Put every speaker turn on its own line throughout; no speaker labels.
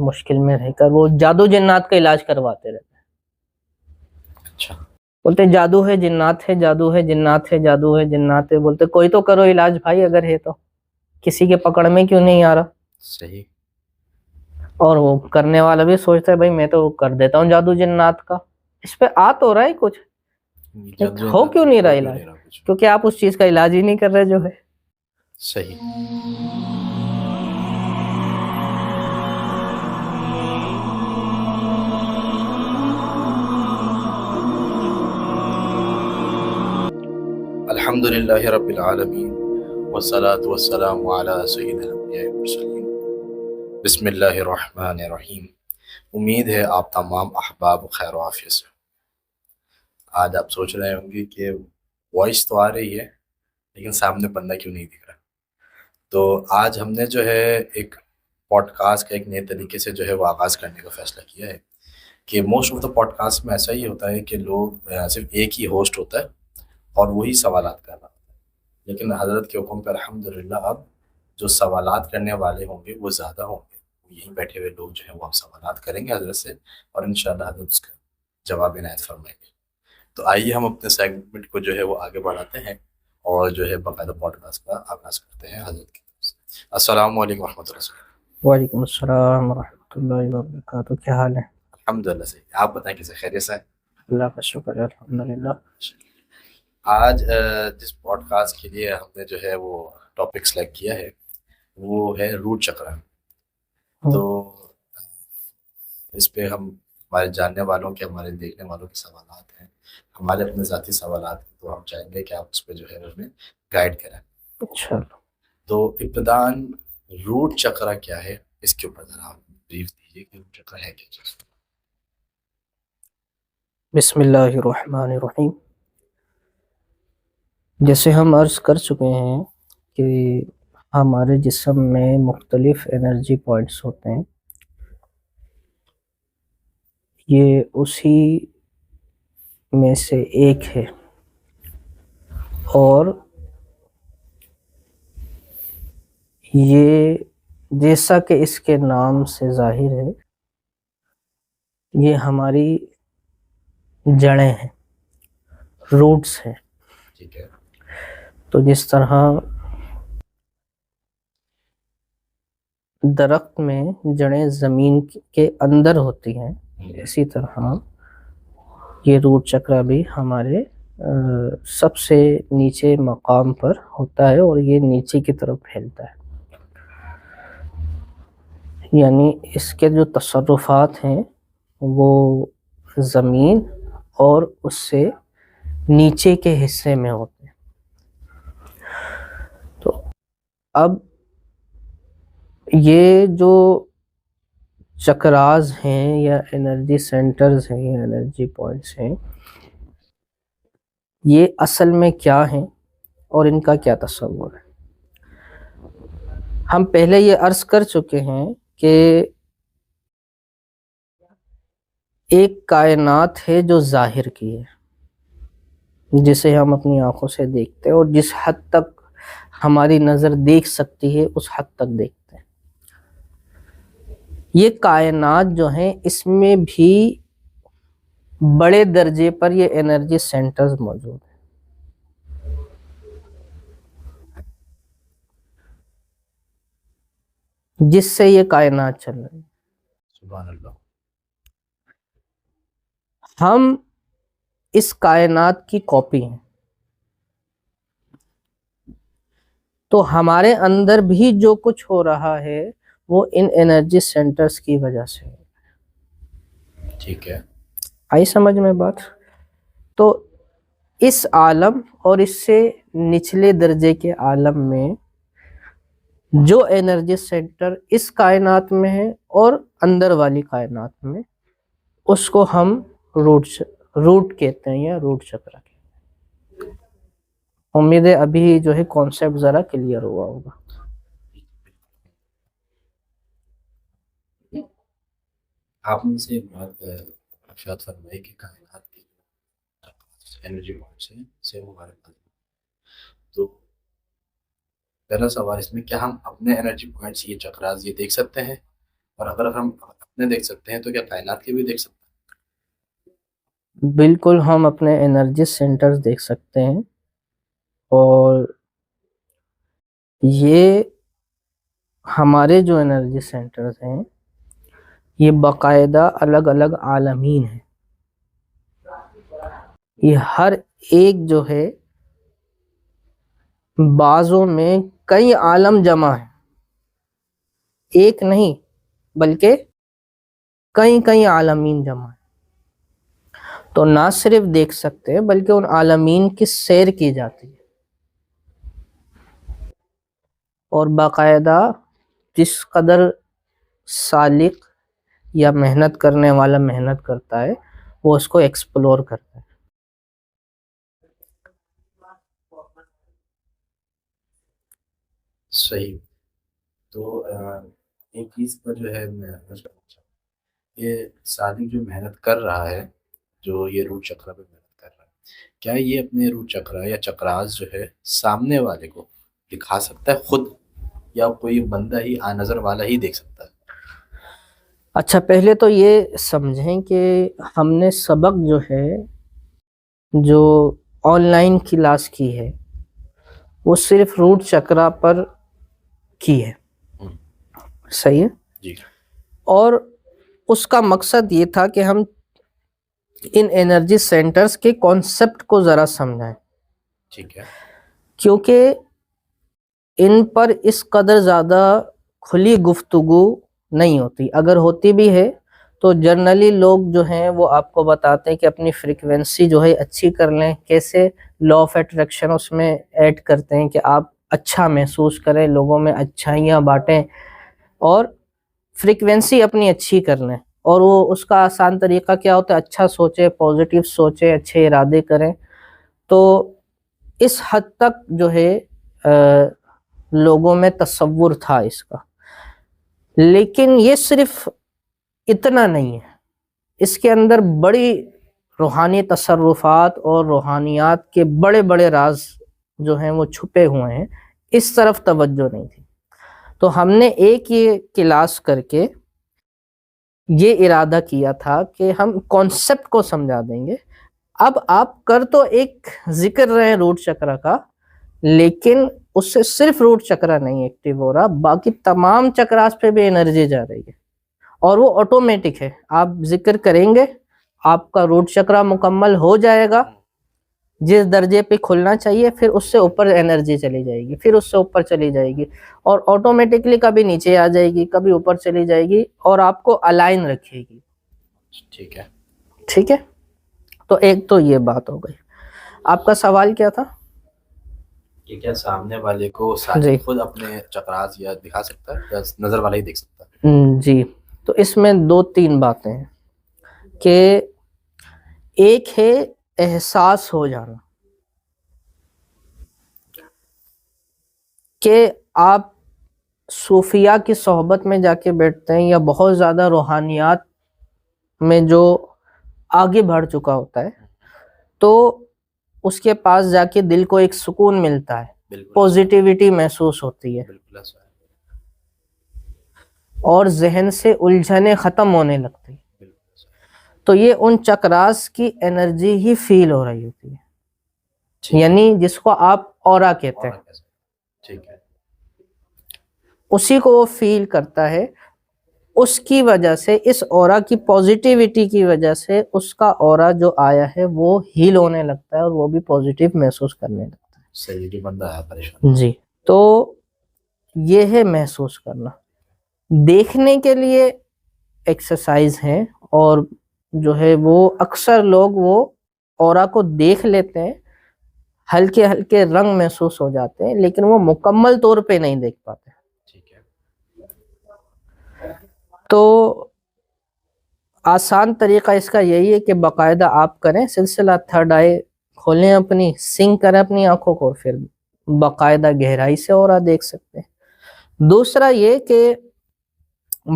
مشکل میں رہ کر وہ جادو جنات کا علاج کرواتے رہتے ہیں.
اچھا.
بولتے جادو ہے جنات ہے، جادو ہے جنات ہے، جادو ہے جنات ہے. بولتے کوئی تو کرو علاج بھائی، اگر ہے تو کسی کے پکڑ میں کیوں نہیں آ رہا.
صحیح.
اور وہ کرنے والا بھی سوچتا ہے بھائی میں تو کر دیتا ہوں جادو جنات کا، اس پہ آ تو رہا ہے کچھ، ہو کیوں نہیں رہا علاج؟ کیونکہ آپ اس چیز کا علاج ہی نہیں کر رہے جو ہے.
صحیح. الحمدللہ رب العالمین والصلاة والسلام علی سید الانبیاء والمرسلین. بسم اللہ الرحمن الرحیم. امید ہے آپ تمام احباب خیر و عافیت سے. آج آپ سوچ رہے ہوں گے کہ وائس تو آ رہی ہے لیکن سامنے بندہ کیوں نہیں دکھ رہا. تو آج ہم نے جو ہے ایک پوڈ کاسٹ کا ایک نئے طریقے سے جو ہے وہ آغاز کرنے کا فیصلہ کیا ہے کہ most of the podcast میں ایسا ہی ہوتا ہے کہ لوگ صرف ایک ہی ہوسٹ ہوتا ہے اور وہی سوالات کر رہا ہوتا ہے. لیکن حضرت کے حکم پہ الحمدللہ اب جو سوالات کرنے والے ہوں گے وہ زیادہ ہوں گے. یہیں بیٹھے ہوئے لوگ جو ہیں وہ ہم سوالات کریں گے حضرت سے اور انشاءاللہ حضرت اس کا جواب عنایت فرمائیں گے. تو آئیے ہم اپنے سیگمنٹ کو جو ہے وہ آگے بڑھاتے ہیں اور جو ہے باقاعدہ پوڈ کاسٹ کا آغاز کرتے ہیں حضرت کی طرف سے. السلام علیکم ورحمۃ اللہ.
وعلیکم السلام ورحمۃ اللہ وبرکاتہ. کیا حال ہے؟
الحمدللہ صحیح. آپ بتائیں کیسے؟ خیریت سے ہیں؟
اللہ کا شکر ہے الحمدللہ.
آج جس پوڈ کاسٹ کے لیے ہم نے جو ہے وہ ٹاپک سلیکٹ کیا ہے وہ ہے روٹ چکرا. تو اس پہ ہم ہمارے جاننے والوں کے، ہمارے دیکھنے والوں کے سوالات ہیں، ہمارے اپنے ذاتی سوالات ہیں، تو ہم چاہیں گے کہ آپ اس پہ جو ہے ہمیں گائیڈ کریں.
انشاءاللہ.
تو ابتداً روٹ چکرا کیا ہے اس کے اوپر ذرا آپ بریف دیجیے کہ روٹ چکرا ہے کیا چیز.
بسم اللہ الرحمن الرحیم. جیسے ہم عرض کر چکے ہیں کہ ہمارے جسم میں مختلف انرجی پوائنٹس ہوتے ہیں. یہ اسی میں سے ایک ہے اور یہ جیسا کہ اس کے نام سے ظاہر ہے یہ ہماری جڑیں ہیں، روٹس ہیں.
ٹھیک ہے.
تو جس طرح درخت میں جڑیں زمین کے اندر ہوتی ہیں، اسی طرح یہ روٹ چکرا بھی ہمارے سب سے نیچے مقام پر ہوتا ہے اور یہ نیچے کی طرف پھیلتا ہے. یعنی اس کے جو تصرفات ہیں وہ زمین اور اس سے نیچے کے حصے میں ہوتے ہیں. تو اب یہ جو چکراز ہیں یا انرجی سینٹرز ہیں یا انرجی پوائنٹس ہیں، یہ اصل میں کیا ہیں اور ان کا کیا تصور ہے. ہم پہلے یہ عرض کر چکے ہیں کہ ایک کائنات ہے جو ظاہر کی ہے، جسے ہم اپنی آنکھوں سے دیکھتے ہیں اور جس حد تک ہماری نظر دیکھ سکتی ہے اس حد تک دیکھتے ہیں. یہ کائنات جو ہیں اس میں بھی بڑے درجے پر یہ انرجی سینٹرز موجود ہیں. جس سے یہ کائنات چل رہی ہے.
سبحان اللہ.
ہم اس کائنات کی کاپی ہیں، تو ہمارے اندر بھی جو کچھ ہو رہا ہے وہ ان انرجی سینٹرز کی وجہ سے ہے.
ٹھیک ہے.
آئی سمجھ میں بات؟ تو اس عالم اور اس سے نچلے درجے کے عالم میں جو انرجی سینٹر اس کائنات میں ہے اور اندر والی کائنات میں، اس کو ہم روٹ کہتے ہیں یا روٹ چکرا کہتے ہیں. امید ہے ابھی جو ہے کانسیپٹ ذرا کلیئر ہوا ہوگا.
آپ نے سے بات ارشاد فرمائی کہ کائنات کی انرجی پوائنٹس ہیں سے ہمارے پاس. تو پہلا سوال اس میں کیا ہم اپنے انرجی پوائنٹس یہ چکراز یہ دیکھ سکتے ہیں اور اگر ہم اپنے دیکھ سکتے ہیں تو کیا کائنات کے بھی دیکھ سکتے
بالکل ہم اپنے انرجی سینٹرز دیکھ سکتے ہیں، اور یہ ہمارے جو انرجی سینٹرز ہیں یہ باقاعدہ الگ الگ عالمین ہیں. یہ ہر ایک جو ہے بعضوں میں کئی عالم جمع ہیں، ایک نہیں بلکہ کئی عالمین جمع ہیں. تو نہ صرف دیکھ سکتے ہیں بلکہ ان عالمین کی سیر کی جاتی ہے، اور باقاعدہ جس قدر سالق یا محنت کرنے والا محنت کرتا ہے وہ اس کو ایکسپلور کرتا ہے.
صحیح. تو ایک چیز پر جو ہے میں یہ صادق جو محنت کر رہا ہے، جو یہ روٹ چکرا پہ محنت کر رہا ہے، کیا یہ اپنے روٹ چکرا یا چکراس جو ہے سامنے والے کو دکھا سکتا ہے خود، یا کوئی بندہ ہی نظر والا ہی دیکھ سکتا ہے؟
اچھا، پہلے تو یہ سمجھیں کہ ہم نے سبق جو ہے جو آن لائن کلاس کی ہے وہ صرف روٹ چکرا پر کی ہے، صحیح ہے؟
جی.
اور اس کا مقصد یہ تھا کہ ہم ان انرجی سینٹرز کے کانسیپٹ کو ذرا سمجھائیں،
ٹھیک ہے.
کیونکہ ان پر اس قدر زیادہ کھلی گفتگو نہیں ہوتی. اگر ہوتی بھی ہے تو جنرلی لوگ جو ہیں وہ آپ کو بتاتے ہیں کہ اپنی فریکوینسی جو ہے اچھی کر لیں، کیسے لا آف اٹریکشن اس میں ایڈ کرتے ہیں کہ آپ اچھا محسوس کریں، لوگوں میں اچھائیاں بانٹیں اور فریکوینسی اپنی اچھی کر لیں. اور وہ اس کا آسان طریقہ کیا ہوتا ہے؟ اچھا سوچے، پازیٹیو سوچے، اچھے ارادے کریں. تو اس حد تک جو ہے لوگوں میں تصور تھا اس کا. لیکن یہ صرف اتنا نہیں ہے، اس کے اندر بڑی روحانی تصرفات اور روحانیات کے بڑے بڑے راز جو ہیں وہ چھپے ہوئے ہیں. اس طرف توجہ نہیں تھی. تو ہم نے ایک یہ کلاس کر کے یہ ارادہ کیا تھا کہ ہم کانسیپٹ کو سمجھا دیں گے. اب آپ کر تو ایک ذکر رہے ہیں روٹ چکرا کا، لیکن اس سے صرف روٹ چکرا نہیں ایکٹیو ہو رہا، باقی تمام چکراس پہ بھی انرجی جا رہی ہے، اور وہ آٹومیٹک ہے. آپ ذکر کریں گے، آپ کا روٹ چکرا مکمل ہو جائے گا جس درجے پہ کھلنا چاہیے، پھر اس سے اوپر انرجی چلی جائے گی، پھر اس سے اوپر چلی جائے گی، اور آٹومیٹکلی کبھی نیچے آ جائے گی، کبھی اوپر چلی جائے گی، اور آپ کو الائن رکھے گی.
ٹھیک ہے.
ٹھیک ہے. تو ایک تو یہ بات ہو گئی. آپ کا سوال کیا تھا؟
کہ کیا سامنے والے کو
جی.
صادق خود اپنے چکراس یا دکھا سکتا ہے یا نظر والا ہی دیکھ سکتا ہے؟
جی. تو اس میں دو تین باتیں ہیں کہ ایک ہے احساس ہو جانا، کہ آپ صوفیاء کی صحبت میں جا کے بیٹھتے ہیں یا بہت زیادہ روحانیات میں جو آگے بڑھ چکا ہوتا ہے، تو اس کے پاس جا کے دل کو ایک سکون ملتا ہے، پوزیٹیوٹی محسوس ہوتی ہے، اور ذہن سے الجھنیں ختم ہونے لگتی ہیں. تو یہ ان چکراس کی انرجی ہی فیل ہو رہی ہوتی ہے، یعنی جس کو آپ اورا کہتے ہیں،
ٹھیک ہے.
اسی کو وہ فیل کرتا ہے. اس کی وجہ سے، اس اورا کی پوزیٹیوٹی کی وجہ سے، اس کا اورا جو آیا ہے وہ ہیل ہونے لگتا ہے اور وہ بھی پوزیٹیو محسوس کرنے لگتا ہے.
صحیح. جو بندہ ہے پریشان.
جی. تو یہ ہے محسوس کرنا. دیکھنے کے لیے ایکسرسائز ہیں، اور جو ہے وہ اکثر لوگ وہ اورا کو دیکھ لیتے ہیں، ہلکے ہلکے رنگ محسوس ہو جاتے ہیں، لیکن وہ مکمل طور پہ نہیں دیکھ پاتے. تو آسان طریقہ اس کا یہی ہے کہ باقاعدہ آپ کریں سلسلہ تھرڈ آئی کھولیں، اپنی سنک کریں اپنی آنکھوں کو، پھر باقاعدہ گہرائی سے اورا دیکھ سکتے ہیں. دوسرا یہ کہ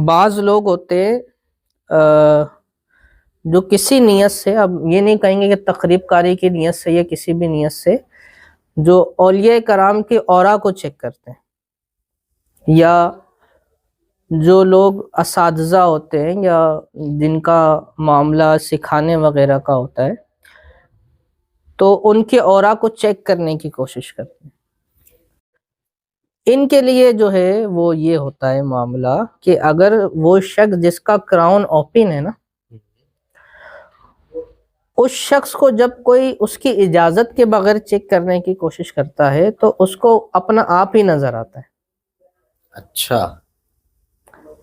بعض لوگ ہوتے جو کسی نیت سے، اب یہ نہیں کہیں گے کہ تقریب کاری کی نیت سے یا کسی بھی نیت سے، جو اولیاء کرام کی اورا کو چیک کرتے ہیں، یا جو لوگ اساتذہ ہوتے ہیں یا جن کا معاملہ سکھانے وغیرہ کا ہوتا ہے تو ان کے اورا کو چیک کرنے کی کوشش کرتے ہیں. ان کے لیے جو ہے وہ یہ ہوتا ہے معاملہ کہ اگر وہ شخص جس کا کراؤن اوپن ہے نا، اس شخص کو جب کوئی اس کی اجازت کے بغیر چیک کرنے کی کوشش کرتا ہے تو اس کو اپنا آپ ہی نظر آتا ہے.
اچھا،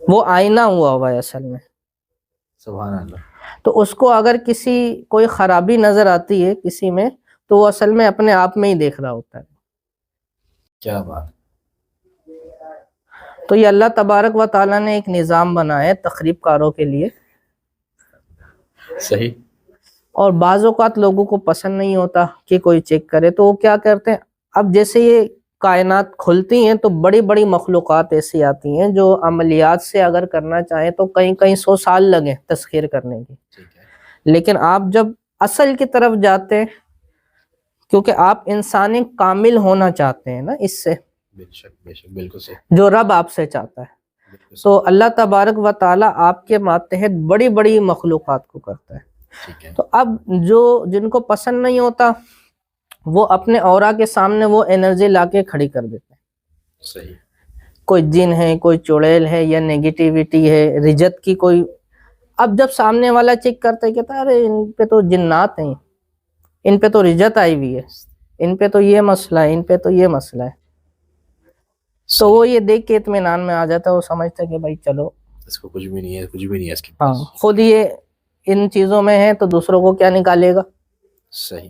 وہ آئینہ ہوا ہے اصل میں.
سبحان اللہ.
تو اس کو اگر کوئی خرابی نظر آتی ہے کسی میں تو وہ اصل میں اپنے آپ میں ہی دیکھ رہا ہوتا ہے.
کیا بات.
تو یہ اللہ تبارک و تعالیٰ نے ایک نظام بنایا ہے تخریب کاروں کے لیے.
صحیح.
اور بعض اوقات لوگوں کو پسند نہیں ہوتا کہ کوئی چیک کرے تو وہ کیا کرتے ہیں، اب جیسے یہ کائنات کھلتی ہیں تو بڑی بڑی مخلوقات ایسی آتی ہیں جو عملیات سے اگر کرنا چاہیں تو کئی 100 سال لگیں تسخیر کرنے کی. لیکن آپ جب اصل کی طرف جاتے ہیں، کیونکہ آپ انسانی کامل ہونا چاہتے ہیں نا اس سے،
بے شک بالکل صحیح،
جو رب آپ سے چاہتا ہے. تو اللہ تبارک و تعالیٰ آپ کے ماتحت بڑی بڑی مخلوقات کو کرتا ہے. تو اب جن کو پسند نہیں ہوتا وہ اپنے اورا کے سامنے وہ انرجی لا کے کھڑی کر دیتے ہیں.
صحیح.
کوئی جن ہے، کوئی چڑیل ہے یا نیگیٹیوٹی ہے، رجت کی کوئی. اب جب سامنے والا چیک کرتا ہے کہتا ہے ارے ان پہ تو جنات ہیں، ان پہ تو رجت آئی ہوئی ہے، ان پہ تو یہ مسئلہ ہے، ان پہ تو یہ مسئلہ ہے. تو وہ یہ دیکھ کے اطمینان میں آ جاتا ہے، وہ سمجھتا ہے کہ بھائی چلو
اس کو کچھ بھی نہیں ہے، کچھ بھی نہیں ہے اس کے
ہاں
پاس.
خود یہ ان چیزوں میں ہے تو دوسروں کو کیا نکالے گا.
صحیح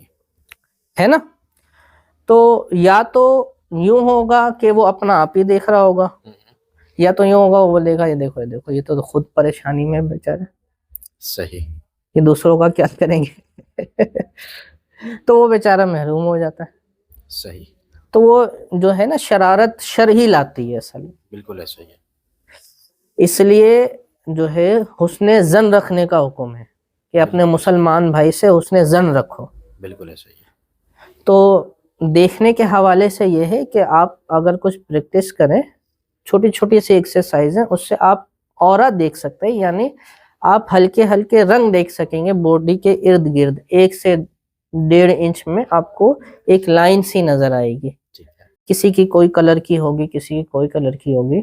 ہے نا. تو یا تو یوں ہوگا کہ وہ اپنا آپ ہی دیکھ رہا ہوگا، یا تو یوں ہوگا وہ بولے گا یہ دیکھو یہ تو خود پریشانی میں بیچارے،
صحیح.
یہ دوسروں کا کیا کریں گے. تو وہ بیچارہ محروم ہو جاتا ہے.
صحیح.
تو وہ جو ہے نا شرارت شر ہی لاتی ہے اصل میں.
بالکل ایسا ہی ہے.
اس لیے جو ہے حسن ظن رکھنے کا حکم ہے کہ اپنے مسلمان بھائی سے حسن ظن رکھو.
بالکل ایسا ہی ہے.
تو دیکھنے کے حوالے سے یہ ہے کہ آپ اگر کچھ پریکٹس کریں، چھوٹی چھوٹی سی ایکسرسائز ہیں، اس سے آپ اورا دیکھ سکتے ہیں، یعنی آپ ہلکے ہلکے رنگ دیکھ سکیں گے باڈی کے ارد گرد. 1 سے 1.5 انچ میں آپ کو ایک لائن سی نظر آئے گی. کسی کی کوئی کلر کی ہوگی، کسی کی کوئی کلر کی ہوگی،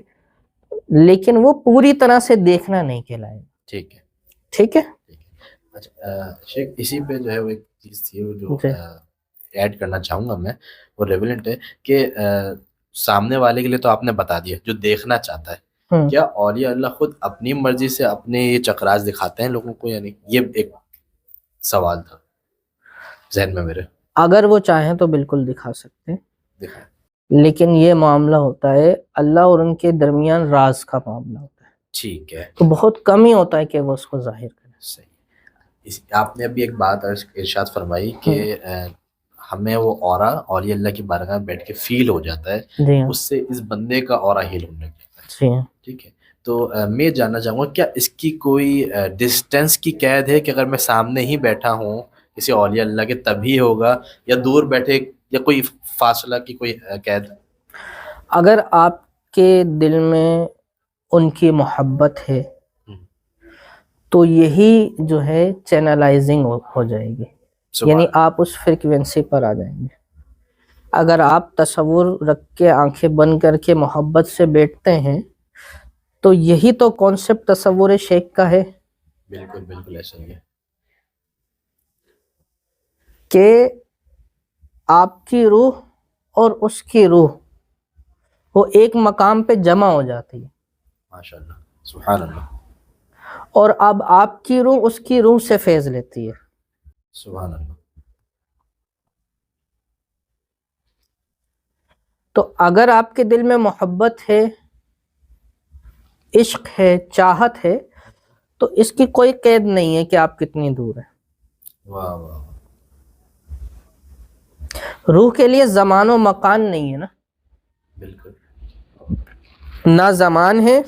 لیکن وہ پوری طرح سے دیکھنا نہیں کہلائے گا.
ٹھیک ہے.
ٹھیک ہے.
اچھا شیخ، اسی پہ جو ہے وہ ایک چیز تھی وہ جو ایڈ کرنا چاہوں گا میں، وہ ریلیونٹ ہے کہ سامنے والے کے لیے تو آپ نے بتا دیا جو دیکھنا چاہتا ہے، کیا اولیاء اللہ خود اپنی مرضی سے اپنے یہ چکراز دکھاتے ہیں لوگوں کو؟ یعنی یہ ایک سوال تھا ذہن میں میرے.
اگر وہ چاہیں تو بالکل دکھا سکتے ہیں،
دکھائیں.
لیکن یہ معاملہ ہوتا ہے اللہ اور ان کے درمیان راز کا معاملہ ہوتا ہے.
ٹھیک ہے.
تو بہت کم ہی ہوتا ہے کہ وہ اس کو ظاہر کریں.
صحیح. آپ نے ابھی ایک بات ارشاد فرمائی کہ ہمیں وہ اورا اولیاء اللہ کی بارگاہ میں بیٹھ کے فیل ہو جاتا ہے،
جی ہاں.
اس سے اس بندے کا اورا ہیل ہونے لگتا ہے.
جی ہاں.
ٹھیک ہے. تو میں جاننا چاہوں گا کیا اس کی کوئی ڈسٹینس کی قید ہے کہ اگر میں سامنے ہی بیٹھا ہوں کسی اولیاء اللہ کے تبھی ہوگا، یا دور بیٹھے یا کوئی فاصلہ کی کوئی قید؟
اگر آپ کے دل میں ان کی محبت ہے تو یہی جو ہے چینلائزنگ ہو جائے گی، یعنی آپ اس فریکوینسی پر آ جائیں گے. اگر آپ تصور رکھ کے آنکھیں بند کر کے محبت سے بیٹھتے ہیں تو یہی تو کانسیپٹ تصور شیخ کا ہے.
بالکل بالکل ایسا ہی ہے
کہ آپ کی روح اور اس کی روح وہ ایک مقام پہ جمع ہو جاتی ہے.
ماشاءاللہ، سبحان اللہ.
اور اب آپ کی روح اس کی روح سے فیض لیتی ہے.
سبحان اللہ.
تو اگر آپ کے دل میں محبت ہے، عشق ہے، چاہت ہے، تو اس کی کوئی قید نہیں ہے کہ آپ کتنی دور ہیں.
واہ واہ.
روح کے لیے زمان و مکان نہیں ہے نا.
بالکل.
نہ زمان ہے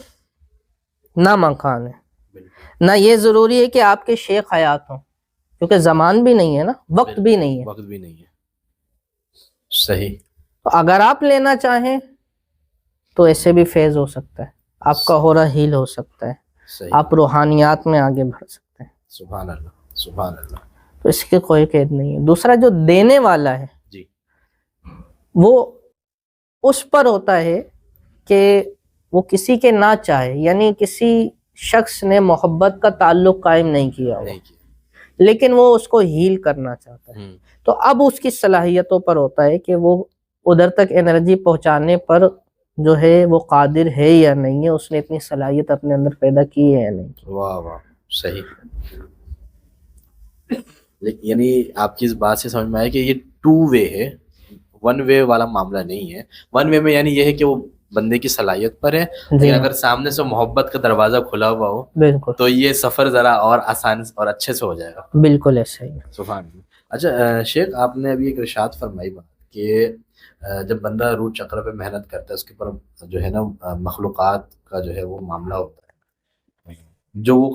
نہ مکان ہے. نہ یہ ضروری ہے کہ آپ کے شیخ حیات ہوں، کیونکہ زمان بھی نہیں ہے نا، وقت بھی نہیں ہے.
وقت بھی نہیں ہے. صحیح.
تو اگر آپ لینا چاہیں تو ایسے بھی فیض ہو سکتا ہے. آپ کا ہورا ہیل ہو سکتا ہے،
صحیح،
آپ روحانیات میں آگے بڑھ سکتے ہیں،
سبحان اللہ، سبحان اللہ.
تو اس کی کوئی قید نہیں ہے. دوسرا جو دینے والا ہے
جی
وہ اس پر ہوتا ہے کہ وہ کسی کے نہ چاہے، یعنی کسی شخص نے محبت کا تعلق قائم نہیں کیا ہوا،
نہیں کیا.
لیکن وہ اس کو ہیل کرنا چاہتا ہے، تو اب اس کی صلاحیتوں پر ہوتا ہے کہ وہ ادھر تک انرجی پہنچانے پر جو ہے وہ قادر ہے یا نہیں ہے، اس نے اتنی صلاحیت اپنے اندر پیدا کی ہے یا نہیں.
واہ واہ، صحیح. یعنی آپ کی اس بات سے سمجھ میں آیا کہ یہ 2 وے ہے، 1 وے والا معاملہ نہیں ہے. 1 وے میں یعنی یہ ہے کہ وہ بندے کی صلاحیت پر ہے، لیکن اگر سامنے سے محبت کا دروازہ کھلا ہوا ہو
بالکل
تو یہ سفر ذرا اور آسان اور اچھے سے ہو جائے گا.
بالکل ایسا ہی.
سبحان اللہ. اچھا شیخ، آپ نے ابھی ایک ارشاد فرمائی بات کہ جب بندہ روٹ چکر پہ محنت کرتا ہے اس کے اوپر جو ہے نا مخلوقات کا جو ہے وہ معاملہ ہوتا ہے جو وہ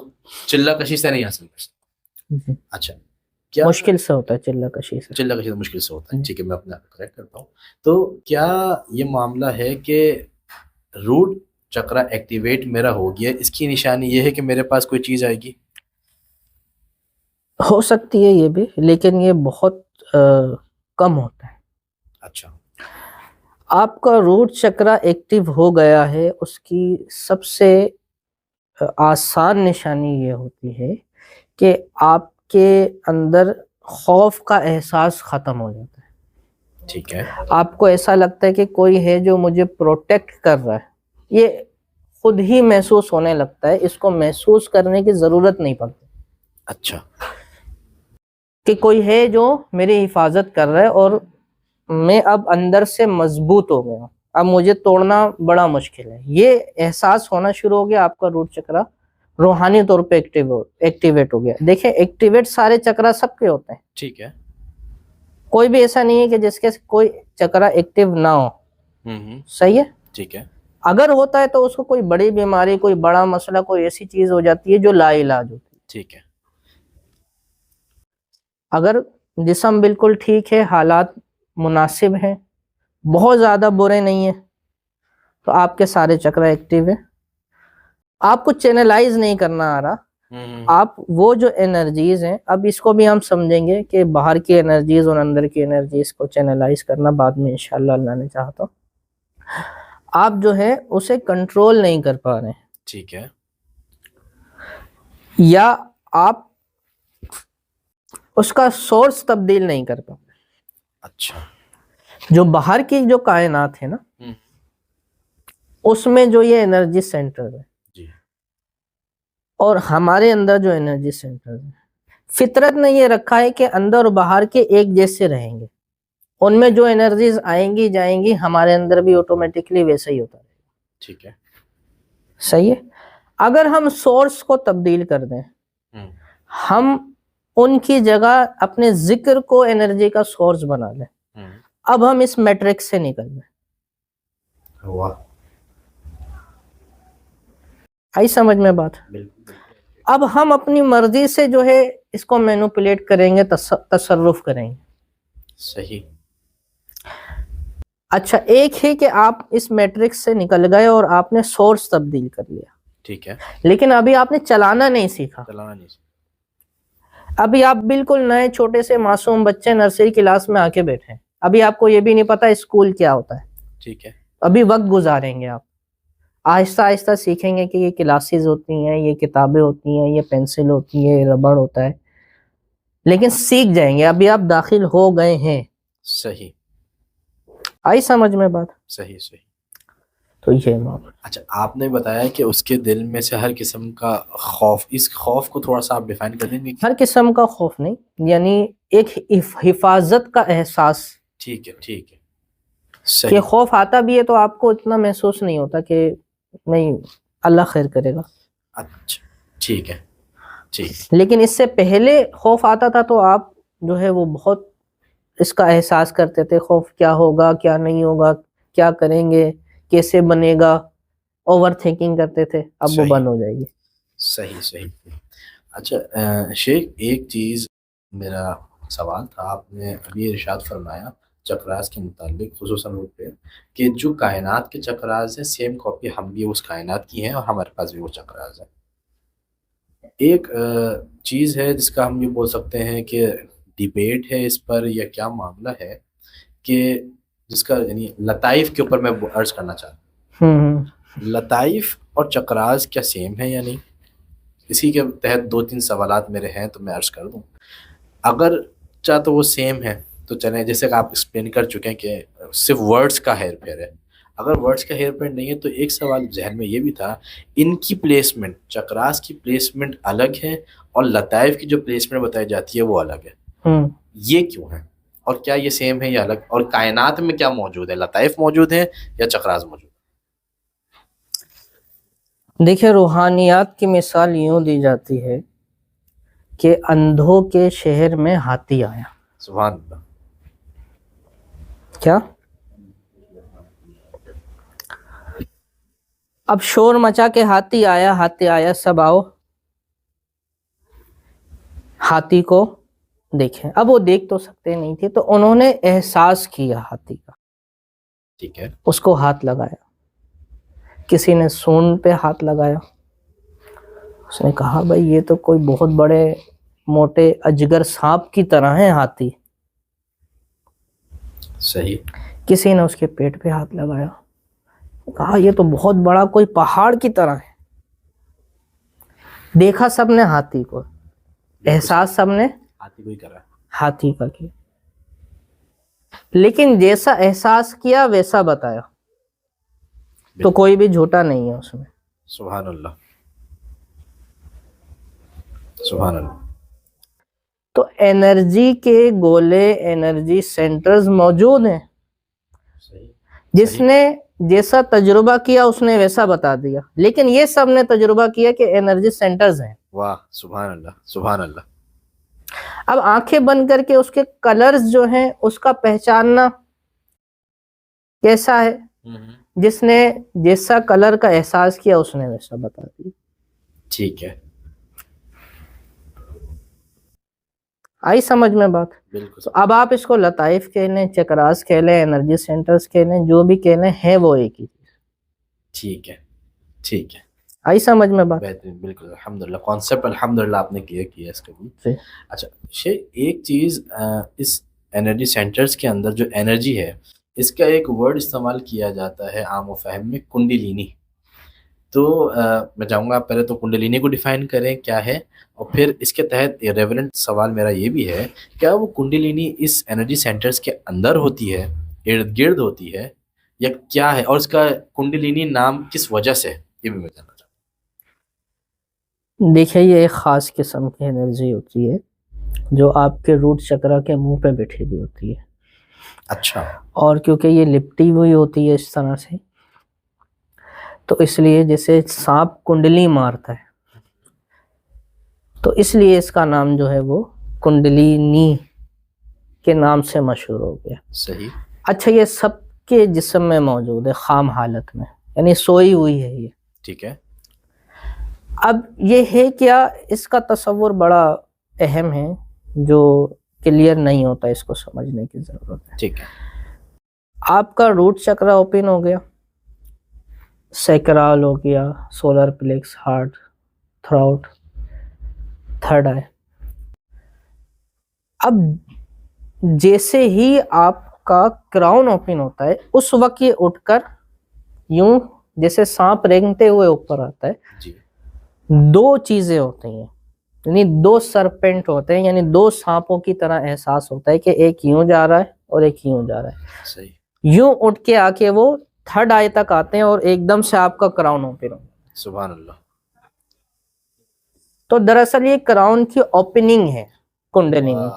چلہ کشی سے نہیں حاصل کر سکتا. اچھا، کیا
مشکل سے ہوتا ہے چلہ کشی سے.
چلہ کشی مشکل سے ہوتا ہے. ٹھیک ہے، میں اپنے آپ کو کریکٹ کرتا ہوں. تو کیا یہ معاملہ ہے کہ روٹ چکرا ایکٹیویٹ میرا ہو گیا، اس کی نشانی یہ ہے کہ میرے پاس کوئی چیز آئے گی؟
ہو سکتی ہے یہ بھی، لیکن یہ بہت کم ہوتا ہے.
اچھا،
آپ کا روٹ چکرا ایکٹیو ہو گیا ہے، اس کی سب سے آسان نشانی یہ ہوتی ہے کہ آپ کے اندر خوف کا احساس ختم ہو جاتا ہے.
ٹھیک ہے.
آپ کو ایسا لگتا ہے کہ کوئی ہے جو مجھے پروٹیکٹ کر رہا ہے، یہ خود ہی محسوس ہونے لگتا ہے، اس کو محسوس کرنے کی ضرورت نہیں پڑتی.
اچھا،
کہ کوئی ہے جو میری حفاظت کر رہا ہے اور میں اب اندر سے مضبوط ہو گیا، اب مجھے توڑنا بڑا مشکل ہے. یہ احساس ہونا شروع ہو گیا، آپ کا روٹ چکرا روحانی طور پہ ایکٹیویٹ ہو گیا. دیکھیں ایکٹیویٹ سارے چکرا سب کے ہوتے ہیں،
ٹھیک ہے.
کوئی بھی ایسا نہیں ہے کہ جس کے کوئی چکرا ایکٹیو نہ ہو. صحیح ہے.
ٹھیک ہے.
اگر ہوتا ہے تو اس کو کوئی بڑی بیماری، کوئی بڑا مسئلہ، کوئی ایسی چیز ہو جاتی ہے جو لا علاج ہوتی ہے.
ٹھیک ہے.
اگر جسم بالکل ٹھیک ہے، حالات مناسب ہیں، بہت زیادہ برے نہیں ہیں، تو آپ کے سارے چکرا ایکٹیو ہیں. آپ کو چینلائز نہیں کرنا آ رہا، آپ وہ جو انرجیز ہیں، اب اس کو بھی ہم سمجھیں گے کہ باہر کی انرجیز اور اندر کی انرجیز کو چینلائز کرنا بعد میں انشاءاللہ اللہ نے چاہا تو. آپ جو ہے اسے کنٹرول نہیں کر پا رہے ہیں.
ٹھیک ہے.
یا آپ اس کا سورس تبدیل نہیں کر پا رہے.
اچھا.
جو باہر کی جو کائنات ہے نا، اس میں جو یہ انرجی سینٹر ہے،
جی،
اور ہمارے اندر جو انرجی سینٹر ہے، فطرت نے یہ رکھا ہے کہ اندر اور باہر کے ایک جیسے رہیں گے. ان میں جو انرجیز آئیں گی جائیں گی، ہمارے اندر بھی آٹومیٹکلی ویسا ہی ہوتا ہے.
ٹھیک ہے.
صحیح ہے. اگر ہم سورس کو تبدیل کر دیں، ہم ان کی جگہ اپنے ذکر کو انرجی کا سورس بنا لیں، اب ہم اس میٹرکس سے نکل جائیں.
واہ،
آئی سمجھ میں بات؟
بالکل.
اب ہم اپنی مرضی سے جو ہے اس کو مینوپولیٹ کریں گے، تصرف کریں گے.
صحیح.
اچھا، ایک ہے کہ آپ اس میٹرکس سے نکل گئے اور آپ نے سورس تبدیل کر لیا.
ٹھیک ہے.
لیکن ابھی آپ نے چلانا نہیں سیکھا.
چلانا نہیں.
ابھی آپ بالکل نئے چھوٹے سے معصوم بچے نرسری کلاس میں آ کے بیٹھے ہیں، ابھی آپ کو یہ بھی نہیں پتا اسکول کیا ہوتا ہے.
ٹھیک ہے.
ابھی وقت گزاریں گے، آپ آہستہ آہستہ سیکھیں گے کہ یہ کلاسز ہوتی ہیں، یہ کتابیں ہوتی ہیں، یہ پینسل ہوتی ہے، یہ ربڑ ہوتا ہے، لیکن سیکھ جائیں گے. ابھی آپ داخل ہو گئے ہیں.
صحیح.
آئی سمجھ میں بات؟
صحیح. صحیح.
تو یہ معاملہ.
اچھا، آپ نے بتایا کہ اس کے دل میں سے ہر قسم کا خوف، اس خوف کو تھوڑا سا آپ ڈیفائن کر دیں گے؟
ہر قسم کا خوف نہیں، یعنی ایک حفاظت کا احساس.
ٹھیک ہے. ٹھیک ہے.
کہ
صحیح.
خوف آتا بھی ہے تو آپ کو اتنا محسوس نہیں ہوتا کہ نہیں، اللہ خیر کرے گا.
اچھا. ٹھیک ہے. ٹھیک.
لیکن اس سے پہلے خوف آتا تھا تو آپ جو ہے وہ بہت اس کا احساس کرتے تھے، خوف کیا ہوگا، کیا نہیں ہوگا، کیا کریں گے، کیسے بنے گا، اوور تھنکنگ کرتے تھے. اب وہ بند ہو جائے گی.
صحیح. صحیح. اچھا شیخ، ایک چیز میرا سوال تھا، آپ نے ابھی ارشاد فرمایا چکراس کے متعلق خصوصاً وہ پہ کہ جو کائنات کے چکراس ہیں سیم کاپی ہم بھی اس کائنات کی ہیں اور ہمارے پاس بھی وہ چکراس ہیں. ایک چیز ہے جس کا ہم یہ بول سکتے ہیں کہ ڈیبیٹ ہے اس پر یا کیا معاملہ ہے کہ جس کا یعنی لطائف کے اوپر میں عرض کرنا چاہتا ہوں. لطائف اور چکراس کیا سیم ہے یا نہیں؟ اسی کے تحت 2-3 سوالات میرے ہیں تو میں عرض کر دوں. اگر چاہ تو وہ سیم ہے تو چلیں، جیسے کہ آپ ایکسپلین کر چکے ہیں کہ صرف ورڈز کا ہیر پھیر ہے. اگر ورڈز کا ہیر پھیر نہیں ہے تو ایک سوال ذہن میں یہ بھی تھا، ان کی پلیسمنٹ، چکراس کی پلیسمنٹ الگ ہے اور لطائف کی جو پلیسمنٹ بتائی جاتی ہے وہ الگ ہے. یہ کیوں ہے اور کیا یہ سیم ہے یا الگ؟ اور کائنات میں کیا موجود ہے، لطائف موجود ہے یا چکراس موجود ہے؟
دیکھیں، روحانیات کی مثال یوں دی جاتی ہے کہ اندھوں کے شہر میں ہاتھی آیا.
سبحان اللہ.
کیا؟ اب شور مچا کے ہاتھی آیا، سب آؤ ہاتھی کو دیکھیں. اب وہ دیکھ تو سکتے نہیں تھے تو انہوں نے احساس کیا ہاتھی کا.
ٹھیک ہے.
اس کو ہاتھ لگایا، کسی نے سونڈ پہ ہاتھ لگایا. اس نے کہا بھائی یہ تو کوئی بہت بڑے موٹے اجگر سانپ کی طرح ہے ہاتھی.
صحیح.
کسی نے اس کے پیٹ پہ ہاتھ لگایا، کہا یہ تو بہت بڑا کوئی پہاڑ کی طرح ہے. دیکھا سب نے ہاتھی کو، احساس سب نے
ہاتھی کو ہی کر رہا ہے.
ہاتھی کا کیا، لیکن جیسا احساس کیا ویسا بتایا، تو کوئی بھی جھوٹا نہیں ہے اس میں.
سبحان اللہ. سبحان اللہ.
تو انرجی کے گولے، انرجی سینٹرز موجود ہیں. جس نے جیسا تجربہ کیا اس نے ویسا بتا دیا، لیکن یہ سب نے تجربہ کیا کہ انرجی سینٹرز ہیں.
واہ سبحان اللہ. سبحان اللہ.
اب آنکھیں بند کر کے اس کے کلرز جو ہیں اس کا پہچاننا کیسا ہے؟ جس نے جیسا کلر کا احساس کیا اس نے ویسا بتا دیا.
ٹھیک ہے.
آئی سمجھ میں بات؟
بالکل.
تو اب آپ اس کو لطائف کہہ لیں، چکراس کہہ لیں، انرجی سینٹرز کہہ لیں، جو بھی کہہ لیں، ہے وہ ایک ہی چیز.
ٹھیک ہے. ٹھیک ہے.
آئی سمجھ میں بات؟
بہترین. بالکل الحمدللہ. کانسیپٹ الحمدللہ آپ نے کلیئر کیا اس کا بھی. اچھا ایک چیز، اس انرجی سینٹرز کے اندر جو انرجی ہے اس کا ایک ورڈ استعمال کیا جاتا ہے عام و فہم میں، کنڈلینی. تو میں چاہوں گا آپ پہلے تو کنڈلینی کو ڈیفائن کریں کیا ہے، اور پھر اس کے تحت ریلیونٹ سوال میرا یہ بھی ہے، کیا وہ کنڈلینی اس انرجی سینٹرز کے اندر ہوتی ہے، ارد گرد ہوتی ہے، یا کیا ہے، اور اس کا کنڈلینی نام کس وجہ سے ہے، یہ بھی میں جاننا چاہتا ہوں.
دیکھیں، یہ ایک خاص قسم کی انرجی ہوتی ہے جو آپ کے روٹ چکرا کے منہ پہ بیٹھی ہوئی ہوتی ہے.
اچھا.
اور کیونکہ یہ لپٹی ہوئی ہوتی ہے اس طرح سے، تو اس لیے جیسے سانپ کنڈلی مارتا ہے تو اس لیے اس کا نام جو ہے وہ کنڈلینی کے نام سے مشہور ہو گیا.
صحیح.
اچھا، یہ سب کے جسم میں موجود ہے خام حالت میں، یعنی سوئی ہوئی ہے یہ.
ٹھیک ہے.
اب یہ ہے کیا، اس کا تصور بڑا اہم ہے جو کلیئر نہیں ہوتا، اس کو سمجھنے کی ضرورت ہے.
ٹھیک ہے.
آپ کا روٹ چکرا اوپن ہو گیا، سیکرال ہو گیا، سولر پلیکس، ہارٹ، تھراؤٹ، تھرڈ آئی. اب جیسے ہی آپ کا کراؤن اوپن ہوتا ہے اس وقت یہ اٹھ کر یوں جیسے سانپ رینگتے ہوئے اوپر آتا ہے.
جی.
دو چیزیں ہوتی ہیں، یعنی دو سرپنٹ ہوتے ہیں، یعنی دو سانپوں کی طرح احساس ہوتا ہے کہ ایک یوں جا رہا ہے اور ایک یوں جا رہا ہے.
صحیح.
یوں اٹھ کے آ کے وہ تھرڈ آئی تک آتے ہیں اور ایک دم سے آپ کا کراؤن اوپن ہو.
سبحان اللہ.
تو دراصل یہ کراؤن کی اوپننگ ہے کنڈلینی.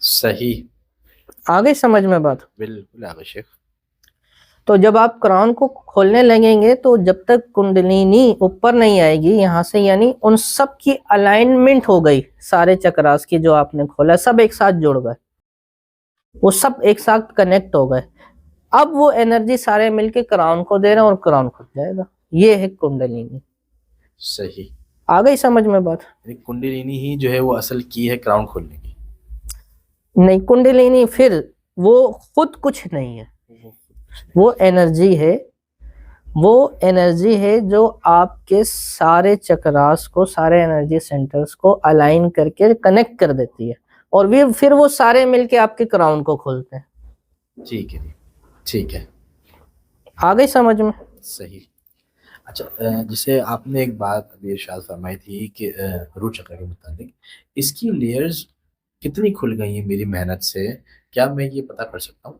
صحیح.
آگے سمجھ میں بات؟
بالکل آگے شیخ.
تو جب آپ کراؤن کو کھولنے لگیں گے تو جب تک کنڈلینی اوپر نہیں آئے گی یہاں سے، یعنی ان سب کی الائنمنٹ ہو گئی، سارے چکراس کی جو آپ نے کھولا سب ایک ساتھ جڑ گئے، وہ سب ایک ساتھ کنیکٹ ہو گئے. اب وہ انرجی سارے مل کے کراؤن کو دے رہے ہیں اور کراؤن کھل جائے گا. یہ ہے کنڈلینی.
صحیح.
آگئی سمجھ میں بات؟
کنڈلینی ہی جو ہے وہ اصل کی ہے کراؤن کھولنے کی.
نہیں، کنڈلینی پھر وہ خود کچھ نہیں ہے، وہ انرجی ہے، وہ انرجی ہے جو آپ کے سارے چکراس کو، سارے انرجی سینٹرز کو الائن کر کے کنیکٹ کر دیتی ہے، اور پھر وہ سارے مل کے آپ کے کراؤن کو کھولتے ہیں۔
ٹھیک ہے جی، ٹھیک ہے،
آ گئی سمجھ میں؟
صحیح۔ اچھا، جسے آپ نے ایک بات ابھی ارشاد فرمائی تھی کہ روح چکر کے متعلق، اس کی لیئرز کتنی کھل گئی ہیں میری محنت سے، کیا میں یہ پتہ کر سکتا ہوں؟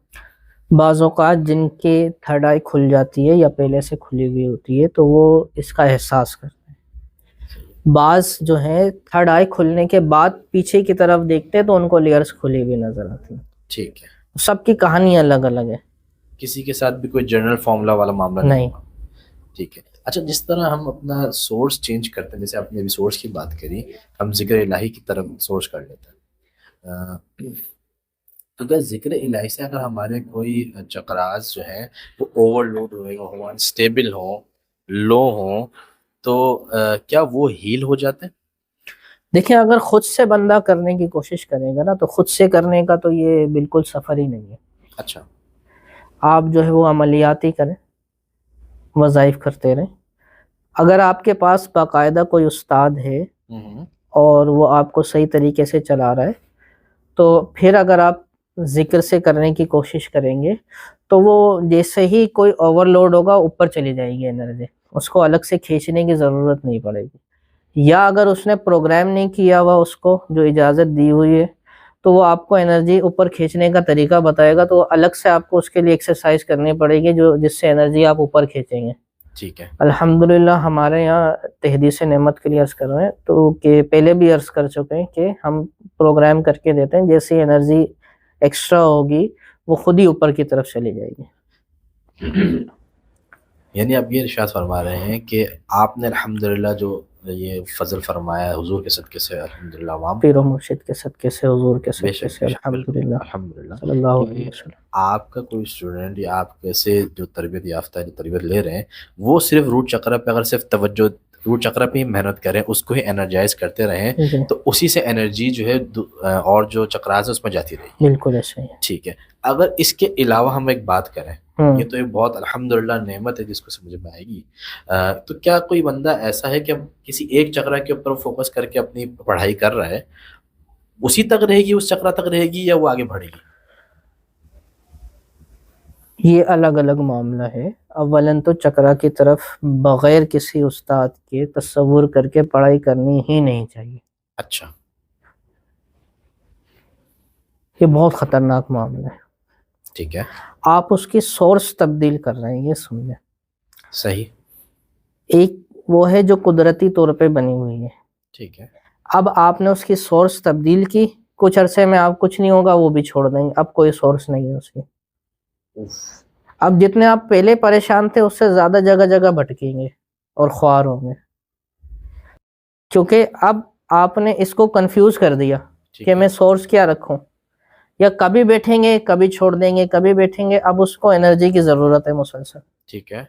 بعض اوقات جن کے تھرڈ آئی کھل جاتی ہے یا پہلے سے کھلی ہوئی ہوتی ہے تو وہ اس کا احساس کرتے ہیں۔ بعض جو ہیں تھرڈ آئی کھلنے کے بعد پیچھے کی طرف دیکھتے ہیں تو ان کو لیئرز کھلی ہوئی نظر آتی ہیں۔
ٹھیک ہے،
سب کی کہانی الگ الگ ہے،
کسی کے ساتھ بھی کوئی جنرل فارمولا والا معاملہ نہیں
نہیں۔
ہوگا۔ ٹھیک ہے۔ اچھا، جس طرح ہم اپنا سورس چینج کرتے ہیں، جیسے آپ نے ابھی سورس کی بات کری، ہم ذکر الہی کی طرف سورس کر لیتے ہیں، تو کیا ذکر الہی سے اگر ہمارے کوئی چکراس جو ہیں وہ اوور لوڈ ہوئے ہوں، انسٹیبل ہوں، لو ہوں، تو کیا وہ ہیل ہو جاتے ہیں؟
دیکھیں، اگر خود سے بندہ کرنے کی کوشش کرے گا نا تو خود سے کرنے کا تو یہ بالکل سفر ہی نہیں ہے۔
اچھا،
آپ جو ہے وہ عملیاتی کریں، وظائف کرتے رہیں۔ اگر آپ کے پاس باقاعدہ کوئی استاد ہے اور وہ آپ کو صحیح طریقے سے چلا رہا ہے تو پھر اگر آپ ذکر سے کرنے کی کوشش کریں گے تو وہ جیسے ہی کوئی اوور لوڈ ہوگا اوپر چلی جائے گی انرجی، اس کو الگ سے کھینچنے کی ضرورت نہیں پڑے گی۔ یا اگر اس نے پروگرام نہیں کیا ہوا اس کو جو اجازت دی ہوئی ہے تو وہ آپ کو انرجی اوپر کھینچنے کا طریقہ بتائے گا، تو الگ سے آپ کو اس کے لیے ایکسرسائز کرنی پڑے گی جس سے انرجی آپ اوپر کھینچیں گے۔
ٹھیک ہے،
الحمدللہ ہمارے یہاں تحدیث نعمت کے لیے عرض کر رہے ہیں تو کہ پہلے بھی عرض کر چکے ہیں کہ ہم پروگرام کر کے دیتے ہیں، جیسی انرجی ایکسٹرا ہوگی وہ خود ہی اوپر کی طرف چلی جائے گی۔
یعنی آپ یہ ارشاد فرما رہے ہیں کہ آپ نے الحمدللہ جو یہ فضل فرمایا ہے حضور کے صدقے سے، الحمدللہ عوام
پیر و مرشد کے صدقے سے، حضور کے
بے
صدقے
شک
سے،
بے شک، بالکل
الحمدللہ
الحمدللہ،
صلی اللہ
کہ
علیہ وسلم۔
آپ کا کوئی اسٹوڈنٹ یا آپ کیسے جو تربیت یافتہ ہے، جو تربیت لے رہے ہیں، وہ صرف روٹ چکرہ پہ اگر صرف توجہ روٹ چکرہ پہ ہی محنت کریں، اس کو ہی انرجائز کرتے رہیں،
جی
تو اسی سے انرجی جو ہے اور جو چکراز ہے اس میں جاتی رہے گی۔
بالکل ایسے ہی
ٹھیک ہے۔ اگر اس کے علاوہ ہم ایک بات کریں،
ہے۔
یہ تو ایک بہت الحمدللہ نعمت ہے جس کو سمجھ میں آئے گی، تو کیا کوئی بندہ ایسا ہے کہ کسی ایک چکرہ کے اوپر فوکس کر کے اپنی پڑھائی کر رہا ہے، اسی تک رہے گی، اس چکرہ تک رہے گی، یا وہ آگے بڑھے گی؟
یہ الگ الگ معاملہ ہے۔ اولاً تو چکرا کی طرف بغیر کسی استاد کے تصور کر کے پڑھائی کرنی ہی نہیں چاہیے،
اچھا،
یہ بہت خطرناک معاملہ ہے۔
ٹھیک ہے،
آپ اس کی سورس تبدیل کر رہے ہیں، یہ سمجھیں۔
صحیح،
ایک وہ ہے جو قدرتی طور پہ بنی ہوئی ہے،
ٹھیک ہے،
اب آپ نے اس کی سورس تبدیل کی، کچھ عرصے میں آپ کچھ نہیں ہوگا وہ بھی چھوڑ دیں گے، اب کوئی سورس نہیں ہے اس کی۔ اب جتنے آپ پہلے پریشان تھے اس سے زیادہ جگہ جگہ بھٹکیں گے اور خوار ہوں گے، کیونکہ اب آپ نے اس کو کنفیوز کر دیا کہ میں سورس کیا رکھوں، یا کبھی بیٹھیں گے کبھی چھوڑ دیں گے، کبھی بیٹھیں گے، اب اس کو انرجی کی ضرورت ہے مسلسل۔
ٹھیک ہے،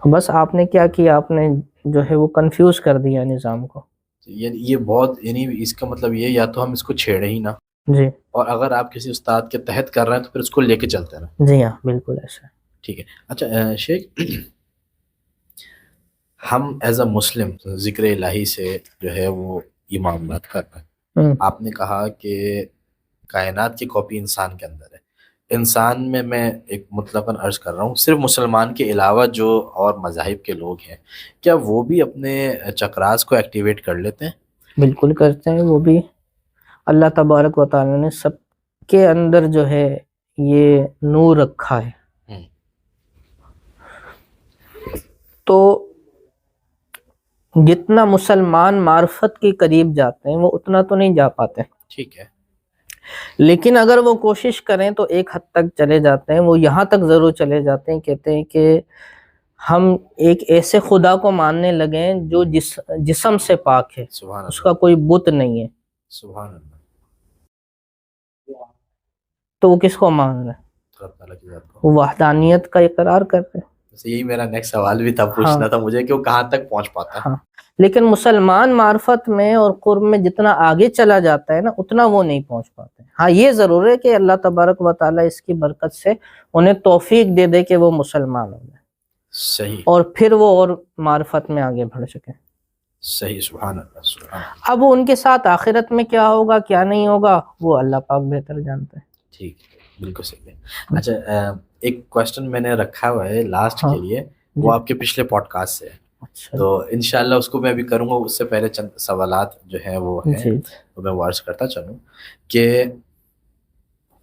بس آپ نے کیا کیا، آپ نے جو ہے وہ کنفیوز کر دیا نظام کو۔
یعنی یہ بہت، یعنی اس کا مطلب یہ، یا تو ہم اس کو چھیڑیں ہی نہ،
جی
اور اگر آپ کسی استاد کے تحت کر رہے ہیں تو پھر اس کو لے کے چلتے رہیں۔
جی ہاں، بالکل ایسا۔
ٹھیک ہے۔ اچھا شیخ، ہم ایز اے مسلم ذکر الہی سے جو ہے وہ یہ معاملات کر رہے ہیں، آپ نے کہا کہ کائنات کی کاپی انسان کے اندر ہے، انسان میں ایک مطلقاً عرض کر رہا ہوں، صرف مسلمان کے علاوہ جو اور مذاہب کے لوگ ہیں، کیا وہ بھی اپنے چکراس کو ایکٹیویٹ کر لیتے ہیں؟
بالکل کرتے ہیں وہ بھی۔ اللہ تبارک و تعالیٰ نے سب کے اندر جو ہے یہ نور رکھا ہے، تو جتنا مسلمان معرفت کے قریب جاتے ہیں وہ اتنا تو نہیں جا پاتے،
ٹھیک ہے،
لیکن اگر وہ کوشش کریں تو ایک حد تک چلے جاتے ہیں، وہ یہاں تک ضرور چلے جاتے ہیں، کہتے ہیں کہ ہم ایک ایسے خدا کو ماننے لگے جو جسم سے پاک ہے،
سبحان
اس
اللہ،
کا کوئی بت نہیں ہے،
سبحان اللہ،
تو وہ کس کو مان رہے ہیں؟
اللہ تعالیٰ کی ذات کو،
وہ وحدانیت کا اقرار کر رہے ہیں۔
یہی میرا نیکسٹ سوال بھی تھا، پوچھنا تھا مجھے کہ وہ کہاں تک پہنچ پاتا ہے.
ہاں لیکن مسلمان معرفت میں اور قرب میں جتنا آگے چلا جاتا ہے نا اتنا وہ نہیں پہنچ پاتے. ہاں یہ ضرور ہے کہ اللہ تبارک و تعالیٰ اس کی برکت سے انہیں توفیق دے دے کہ وہ مسلمان ہو جائے
صحیح
اور پھر وہ اور معرفت میں آگے بڑھ سکیں.
صحیح، سبحان اللہ سبحان اللہ.
اب ان کے ساتھ آخرت میں کیا ہوگا کیا نہیں ہوگا وہ اللہ پاک بہتر جانتا ہے.
ٹھیک ہے، بالکل صحیح ہے. اچھا ایک کوشچن میں نے رکھا ہوا ہے لاسٹ کے لیے، وہ آپ کے پچھلے پوڈ کاسٹ سے ہے، تو انشاءاللہ اس کو میں ابھی کروں گا. اس سے پہلے چند سوالات جو ہیں وہ ہیں وہ میں وارس کرتا چلوں کہ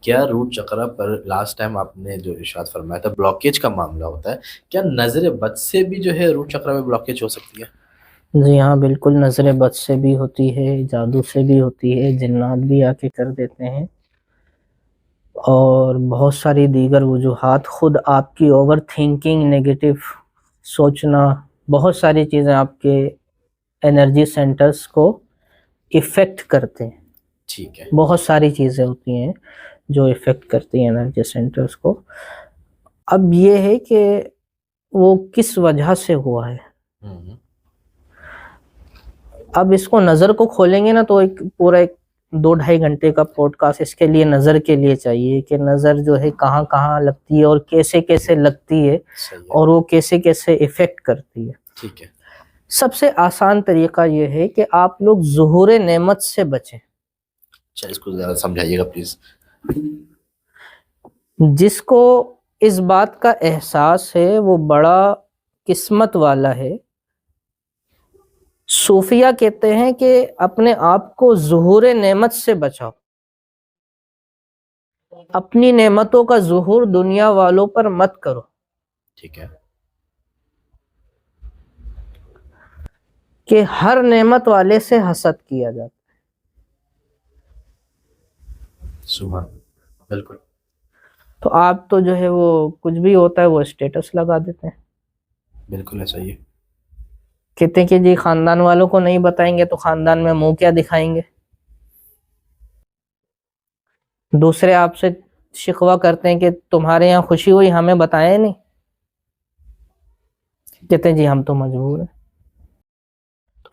کیا روٹ چکرا پر لاسٹ ٹائم آپ نے جو ارشاد فرمایا تھا بلاکیج کا معاملہ ہوتا ہے، کیا نظر بد سے بھی جو ہے روٹ چکرا میں بلاکیج ہو سکتی ہے؟
جی ہاں بالکل، نظر بد سے بھی ہوتی ہے، جادو سے بھی ہوتی ہے، جنات بھی آ کے کر دیتے ہیں، اور بہت ساری دیگر وجوہات، خود آپ کی اوور تھنکنگ، نیگیٹو سوچنا، بہت ساری چیزیں آپ کے انرجی سینٹرز کو افیکٹ کرتے ہیں.
ٹھیک ہے،
بہت ساری چیزیں ہوتی ہیں جو افیکٹ کرتی ہیں انرجی سینٹرز کو. اب یہ ہے کہ وہ کس وجہ سے ہوا ہے. اب اس کو نظر کو کھولیں گے نا تو ایک پورا 2-2.5 گھنٹے کا پوڈ کاسٹ اس کے لیے، نظر کے لیے چاہیے کہ نظر جو ہے کہاں کہاں لگتی ہے اور کیسے کیسے لگتی ہے اور وہ کیسے کیسے افیکٹ کرتی ہے.
ٹھیک ہے.
سب سے آسان طریقہ یہ ہے کہ آپ لوگ ظہور نعمت سے بچیں.
اچھا اس کو ذرا سمجھائیے گا پلیز.
جس کو اس بات کا احساس ہے وہ بڑا قسمت والا ہے. صوفیہ کہتے ہیں کہ اپنے آپ کو ظہور نعمت سے بچاؤ، اپنی نعمتوں کا ظہور دنیا والوں پر مت کرو.
ٹھیک ہے.
کہ ہر نعمت والے سے حسد کیا جاتا ہے.
سبحان، بالکل.
تو آپ تو جو ہے وہ کچھ بھی ہوتا ہے وہ اسٹیٹس لگا دیتے ہیں.
بالکل ایسا ہی ہے.
کہتے ہیں کہ جی خاندان والوں کو نہیں بتائیں گے تو خاندان میں منہ کیا دکھائیں گے. دوسرے آپ سے شکوہ کرتے ہیں کہ تمہارے یہاں خوشی ہوئی ہمیں بتائیں نہیں. کہتے ہیں جی ہم تو مجبور ہیں.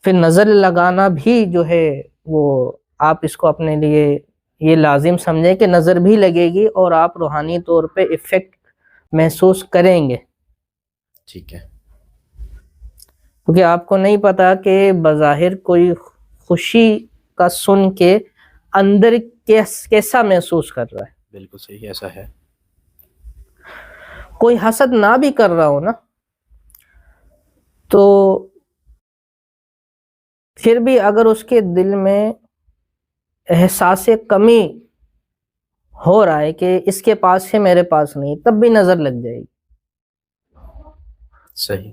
پھر نظر لگانا بھی جو ہے وہ آپ اس کو اپنے لیے یہ لازم سمجھیں کہ نظر بھی لگے گی اور آپ روحانی طور پہ افیکٹ محسوس کریں گے.
ٹھیک ہے.
کیونکہ آپ کو نہیں پتا کہ بظاہر کوئی خوشی کا سن کے اندر کیسا محسوس کر رہا ہے.
بالکل صحیح، ایسا ہے.
کوئی حسد نہ بھی کر رہا ہو نا تو پھر بھی اگر اس کے دل میں احساس کمی ہو رہا ہے کہ اس کے پاس ہے میرے پاس نہیں، تب بھی نظر لگ جائے گی.
صحیح.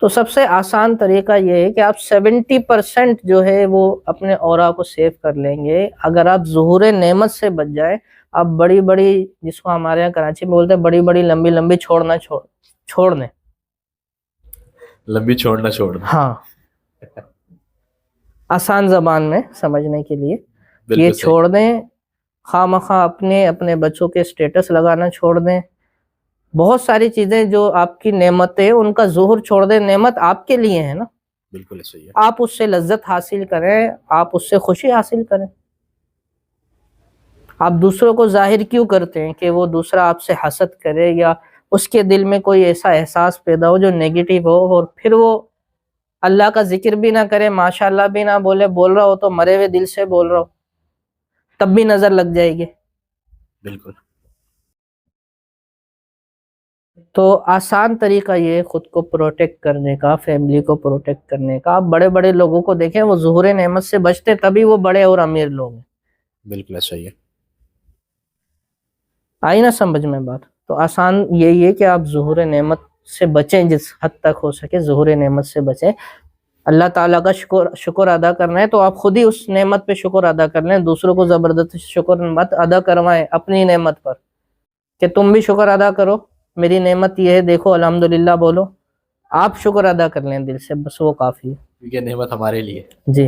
تو سب سے آسان طریقہ یہ ہے کہ آپ 70% جو ہے وہ اپنے اورا کو سیو کر لیں گے. اگر آپ ظہور نعمت سے بچ جائیں، آپ بڑی بڑی، جس کو ہمارے یہاں کراچی میں بولتے ہیں بڑی بڑی لمبی لمبی چھوڑ دیں.
لمبی چھوڑنا.
ہاں آسان زبان میں سمجھنے کے لیے یہ چھوڑ دیں. خواہ مخواہ اپنے بچوں کے سٹیٹس لگانا چھوڑ دیں. بہت ساری چیزیں جو آپ کی نعمتیں ان کا ظہور چھوڑ دیں. نعمت آپ کے لیے ہے نا،
بالکل صحیح ہے. آپ
اس سے لذت حاصل کریں، آپ اس سے خوشی حاصل کریں. آپ دوسروں کو ظاہر کیوں کرتے ہیں کہ وہ دوسرا آپ سے حسد کرے یا اس کے دل میں کوئی ایسا احساس پیدا ہو جو نیگیٹو ہو، اور پھر وہ اللہ کا ذکر بھی نہ کرے، ماشاءاللہ بھی نہ بول رہا ہو تو مرے ہوئے دل سے بول رہا ہو، تب بھی نظر لگ جائے گی.
بالکل.
تو آسان طریقہ یہ ہے خود کو پروٹیکٹ کرنے کا، فیملی کو پروٹیکٹ کرنے کا. آپ بڑے بڑے لوگوں کو دیکھیں وہ ظہور نعمت سے بچتے تبھی وہ بڑے اور امیر لوگ ہیں.
بالکل صحیح ہے.
آئی نا سمجھ میں بات؟ تو آسان یہی ہے کہ آپ ظہور نعمت سے بچیں، جس حد تک ہو سکے ظہور نعمت سے بچیں. اللہ تعالیٰ کا شکر ادا کرنا ہے تو آپ خود ہی اس نعمت پہ شکر ادا کر لیں. دوسروں کو زبردست شکر مت ادا کروائیں اپنی نعمت پر کہ تم بھی شکر ادا کرو، میری نعمت یہ ہے دیکھو الحمدللہ بولو. آپ شکر ادا کر لیں دل سے، بس وہ کافی ہے.
کیونکہ نعمت ہمارے لیے.
جی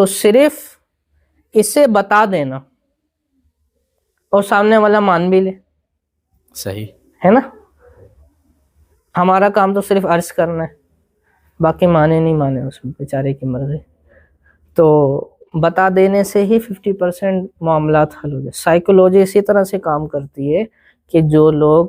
تو صرف اسے بتا دینا اور سامنے والا مان بھی لے،
صحیح
ہے نا. ہمارا کام تو صرف عرض کرنا ہے، باقی مانے نہیں مانے اس میں بیچارے کی مرضی. تو بتا دینے سے ہی 50% معاملات حل ہو جائے. سائیکولوجی اسی طرح سے کام کرتی ہے کہ جو لوگ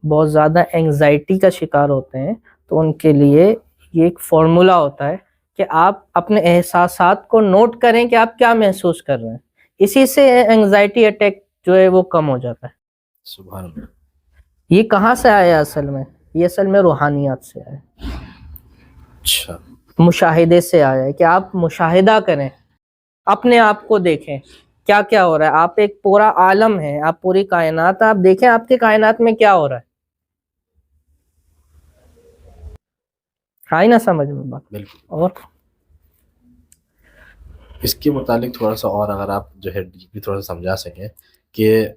بہت زیادہ اینگزائٹی کا شکار ہوتے ہیں تو ان کے لیے یہ ایک فارمولا ہوتا ہے کہ آپ اپنے احساسات کو نوٹ کریں کہ آپ کیا محسوس کر رہے ہیں. اسی سے اینگزائٹی اٹیک جو ہے وہ کم ہو جاتا ہے.
سبحان اللہ.
یہ کہاں سے آیا اصل میں؟ یہ اصل میں روحانیات سے آیا،
اچھا.
مشاہدے سے آیا ہے کہ آپ مشاہدہ کریں، اپنے آپ کو دیکھیں کیا کیا ہو رہا ہے. آپ ایک پورا عالم ہے، آپ پوری کائنات، آپ دیکھیں آپ کی کائنات میں کیا ہو رہا ہے. آئی نا سمجھ میں بات؟
بالکل.
اور
اس کے متعلق تھوڑا سا اور اگر آپ جو ہے ڈیپلی تھوڑا سا سمجھا سکیں کہ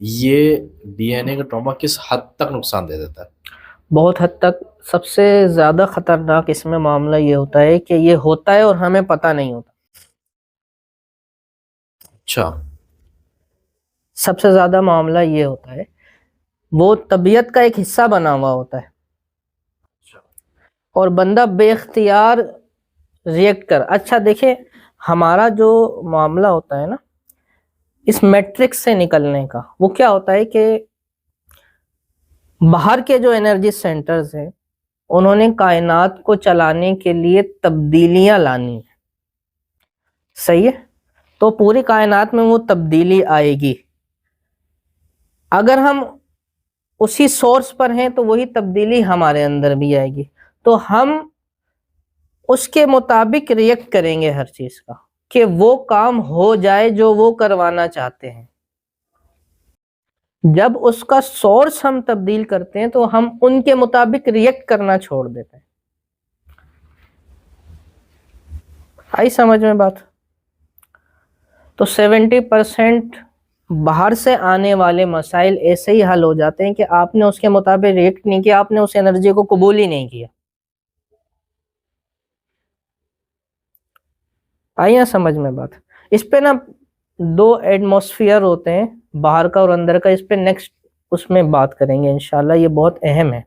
یہ ڈی این اے کا ٹراما کس حد تک نقصان دے دیتا ہے؟
بہت حد تک. سب سے زیادہ خطرناک اس میں معاملہ یہ ہوتا ہے کہ یہ ہوتا ہے اور ہمیں پتہ نہیں ہوتا.
اچھا.
سب سے زیادہ معاملہ یہ ہوتا ہے، وہ طبیعت کا ایک حصہ بنا ہوا ہوتا ہے اور بندہ بے اختیار ریئیکٹ کر. اچھا دیکھیں، ہمارا جو معاملہ ہوتا ہے نا اس میٹرکس سے نکلنے کا، وہ کیا ہوتا ہے کہ باہر کے جو انرجی سینٹرز ہیں انہوں نے کائنات کو چلانے کے لیے تبدیلیاں لانی ہیں. صحیح ہے؟ تو پوری کائنات میں وہ تبدیلی آئے گی. اگر ہم اسی سورس پر ہیں تو وہی تبدیلی ہمارے اندر بھی آئے گی. تو ہم اس کے مطابق ریئیکٹ کریں گے ہر چیز کا کہ وہ کام ہو جائے جو وہ کروانا چاہتے ہیں. جب اس کا سورس ہم تبدیل کرتے ہیں تو ہم ان کے مطابق ریئیکٹ کرنا چھوڑ دیتے ہیں. آئی سمجھ میں بات؟ تو 70% باہر سے آنے والے مسائل ایسے ہی حل ہو جاتے ہیں کہ آپ نے اس کے مطابق ریئیکٹ نہیں کیا، آپ نے اس انرجی کو قبول ہی نہیں کیا. آئی نا سمجھ میں بات؟ اس پہ نا 2 ایٹماسفیئر ہوتے ہیں، باہر کا اور اندر کا. اس پہ نیکسٹ اس میں بات کریں گے انشاءاللہ. یہ بہت اہم ہے،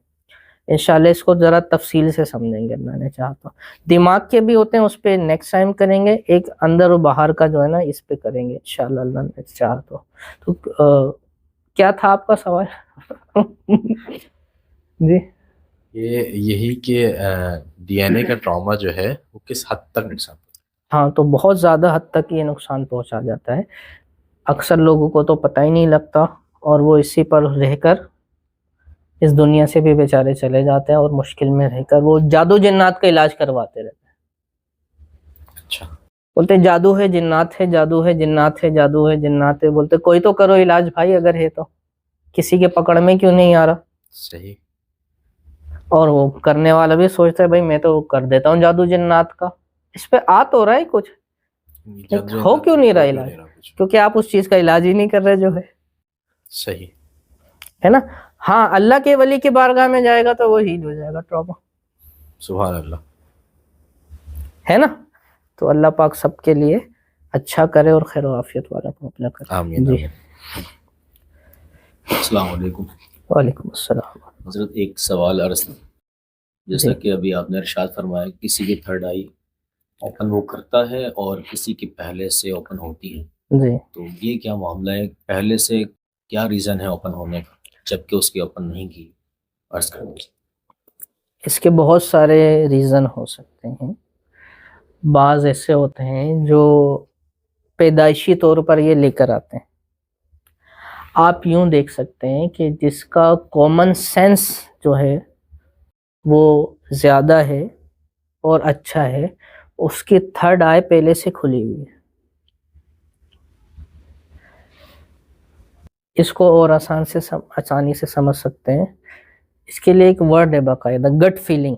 انشاءاللہ اس کو ذرا تفصیل سے سمجھیں گے. اللہ نے چاہا تو دماغ کے بھی ہوتے ہیں، اس پہ نیکسٹ ٹائم کریں گے. ایک اندر و باہر کا جو ہے نا اس پہ کریں گے انشاءاللہ اللہ نے چاہا تو کیا تھا آپ کا سوال؟ جی
یہی کہ ڈی این اے کا ٹراما جو ہے وہ کس حد تک نقصان؟
ہاں، تو بہت زیادہ حد تک یہ نقصان پہنچا جاتا ہے. اکثر لوگوں کو تو پتہ ہی نہیں لگتا اور وہ اسی پر رہ کر اس دنیا سے بھی بیچارے چلے جاتے ہیں اور مشکل میں رہ کر وہ جادو جنات کا علاج کرواتے رہتے ہیں.
اچھا.
بولتے جادو ہے جنات ہے، جادو ہے جنات ہے، جادو ہے جنات ہے. بولتے کوئی تو کرو علاج بھائی، اگر ہے تو کسی کے پکڑ میں کیوں نہیں آ رہا.
صحیح.
اور وہ کرنے والا بھی سوچتا ہے بھائی میں تو کر دیتا ہوں جادو جنات کا، اس پہ آ تو رہا ہے کچھ، ہو کیوں نہیں رہا علاج؟ کیونکہ آپ اس چیز کا علاج ہی نہیں کر رہے جو ہے.
صحیح
ہے نا. ہاں، اللہ کے ولی کی بارگاہ میں جائے گا تو وہ ہیل ہو جائے گا ٹراما.
سبحان اللہ.
ہے نا. تو اللہ پاک سب کے لیے اچھا کرے اور خیر و عافیت والا معاملہ کرے.
آمین.
جی.
السلام علیکم.
وعلیکم السلام.
حضرت ایک سوال عرض، جیسا کہ ابھی آپ نے ارشاد فرمایا کسی کی تھرڈ آئی اوپن وہ کرتا ہے اور کسی کی پہلے سے اوپن ہوتی ہے،
جی
تو یہ کیا معاملہ ہے؟ پہلے سے کیا ریزن ہے اوپن ہونے کا جبکہ اس کی اوپن نہیں کی؟ عرض کریں.
اس کے بہت سارے ریزن ہو سکتے ہیں. بعض ایسے ہوتے ہیں جو پیدائشی طور پر یہ لے کر آتے ہیں. آپ یوں دیکھ سکتے ہیں کہ جس کا کامن سینس جو ہے وہ زیادہ ہے اور اچھا ہے، اس کی تھرڈ آئی پہلے سے کھلی ہوئی ہے. اس کو اور آسانی سے سمجھ سکتے ہیں. اس کے لیے ایک ورڈ ہے باقاعدہ، گٹ فیلنگ.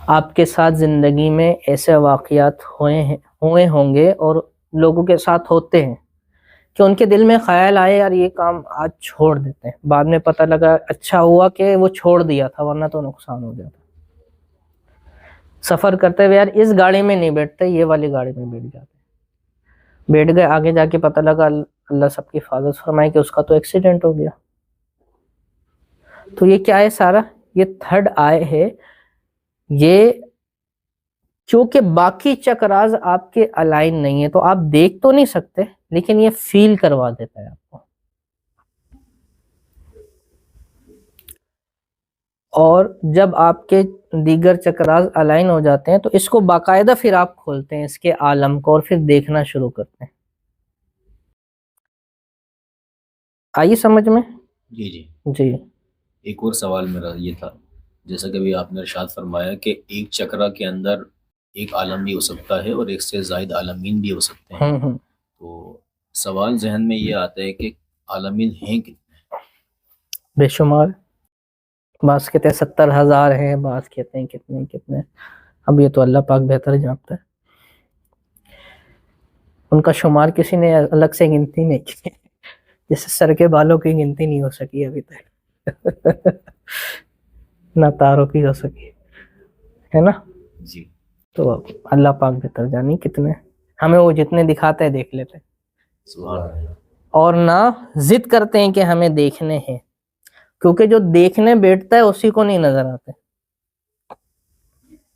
آپ کے ساتھ زندگی میں ایسے واقعات ہوئے ہوں گے اور لوگوں کے ساتھ ہوتے ہیں کہ ان کے دل میں خیال آئے یار یہ کام آج چھوڑ دیتے ہیں، بعد میں پتہ لگا اچھا ہوا کہ وہ چھوڑ دیا تھا ورنہ تو نقصان ہو جاتا. سفر کرتے ہوئے یار اس گاڑی میں نہیں بیٹھتے، یہ والی گاڑی میں بیٹھ جاتے، بیٹھ گئے، آگے جا کے پتہ لگا اللہ سب کی حفاظت فرمائے کہ اس کا تو ایکسیڈنٹ ہو گیا. تو یہ کیا ہے سارا؟ یہ تھرڈ آئے ہے. یہ چونکہ باقی چکراز آپ کے الائن نہیں ہے تو آپ دیکھ تو نہیں سکتے، لیکن یہ فیل کروا دیتا ہے آپ کو. اور جب آپ کے دیگر چکراز الائن ہو جاتے ہیں تو اس کو باقاعدہ پھر آپ کھولتے ہیں اس کے عالم کو، اور پھر دیکھنا شروع کرتے ہیں. آئیے سمجھ میں؟
جی جی.
جی
ایک اور سوال میرا یہ تھا، جیسا کہ ابھی آپ نے ارشاد فرمایا کہ ایک چکرا کے اندر ایک عالم بھی ہو سکتا ہے اور ایک سے زائد عالمین بھی ہو سکتے ہیں. تو سوال ذہن میں یہ آتا ہے کہ عالمین ہیں کتنے؟
بے شمار. بعض کہتے ہیں 70,000 ہیں، بعض کہتے ہیں کتنے. اب یہ تو اللہ پاک بہتر جانتا ہے، ان کا شمار کسی نے الگ سے گنتی نہیں کی، جیسے سر کے بالوں کی گنتی نہیں ہو سکی ابھی تک، نہ تاروں کی ہو سکی ہے نا.
جی.
تو اللہ پاک بہتر جانی کتنے، ہمیں وہ جتنے دکھاتے ہیں دیکھ لیتے ہیں،
سبحان اللہ.
اور نہ ضد کرتے ہیں کہ ہمیں دیکھنے ہیں، کیونکہ جو دیکھنے بیٹھتا ہے اسی کو نہیں نظر آتے.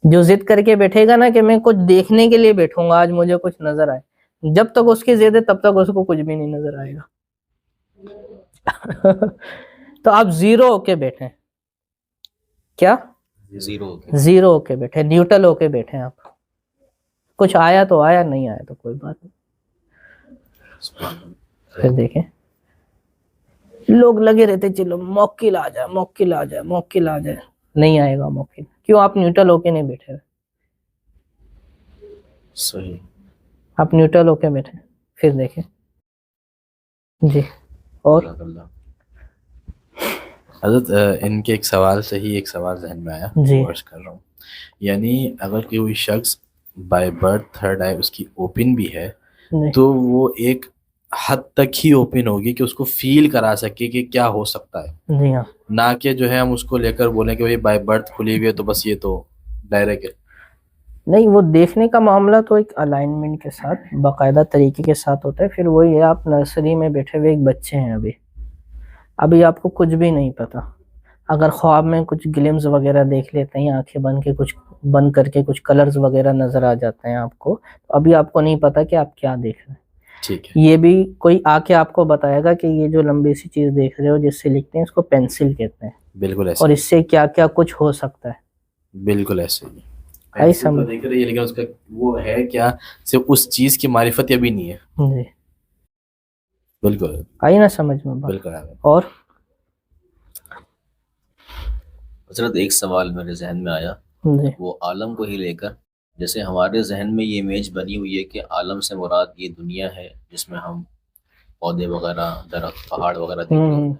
جو ضد کر کے بیٹھے گا نا کہ میں کچھ دیکھنے کے لیے بیٹھوں گا، آج مجھے کچھ نظر آئے، جب تک اس کی ضد ہے تب تک اس کو کچھ بھی نہیں نظر آئے گا. تو آپ زیرو ہو کے بیٹھیں. کیا؟ زیرو ہو کے بیٹھے، نیوٹرل ہو کے بیٹھے. آپ کچھ آیا تو آیا، نہیں آیا تو کوئی بات نہیں. پھر دیکھیں لوگ لگے رہتے چلو موکل آ جائے، موکل آ جائے، موکل آ جائے. نہیں آئے گا موکل. کیوں؟ آپ نیوٹرل ہو کے نہیں بیٹھے.
صحیح.
آپ نیوٹرل ہو کے بیٹھے، پھر دیکھیں. جی. اور
حضرت ان کے ایک سوال سے ہی ایک سوال ذہن میں آیا،
جی.
عرض کر رہا ہوں، یعنی اگر کوئی شخص بائی برتھ تھرڈ آئی اس کی اوپن بھی ہے تو وہ ایک حد تک ہی اوپن ہوگی کہ اس کو فیل کرا سکے کہ کیا ہو سکتا ہے.
جی ہاں.
نہ کہ جو ہے ہم اس کو لے کر بولیں کہ بھائی بائی برتھ کھلی ہوئی ہے تو بس یہ تو ڈائریکٹ ہے. نہیں،
وہ دیکھنے کا معاملہ تو ایک الائنمنٹ کے ساتھ باقاعدہ طریقے کے ساتھ ہوتا ہے. پھر وہی ہے، آپ نرسری میں بیٹھے ہوئے ایک بچے ہیں، ابھی آپ کو کچھ بھی نہیں پتا. اگر خواب میں کچھ گلمز وغیرہ دیکھ لیتے ہیں، آنکھیں بند کر کے کچھ کلرز وغیرہ نظر آ جاتے ہیں آپ کو، تو ابھی آپ کو نہیں پتا کہ آپ کیا دیکھ رہے ہیں.
ٹھیک ہے.
یہ بھی کوئی آ کے آپ کو بتائے گا کہ یہ جو لمبی سی چیز دیکھ رہے ہو جس سے لکھتے ہیں اس کو پینسل کہتے ہیں،
بالکل ایسے،
اور اس سے کیا کیا کچھ ہو سکتا ہے.
بالکل ایسے ہی
ایسا
دیکھ رہی ہے، لیکن اس کا وہ ہے کیا، صرف اس چیز کی معرفت ابھی نہیں ہے.
جی.
بالکل
آئی نا سمجھ میں بات؟
بالکل.
اور
حضرت ایک سوال میرے ذہن میں آیا،
جی.
وہ عالم کو ہی لے کر. جیسے ہمارے ذہن میں یہ امیج بنی ہوئی ہے کہ عالم سے مراد یہ دنیا ہے جس میں ہم پودے وغیرہ، درخت، پہاڑ وغیرہ دیکھتے ہیں.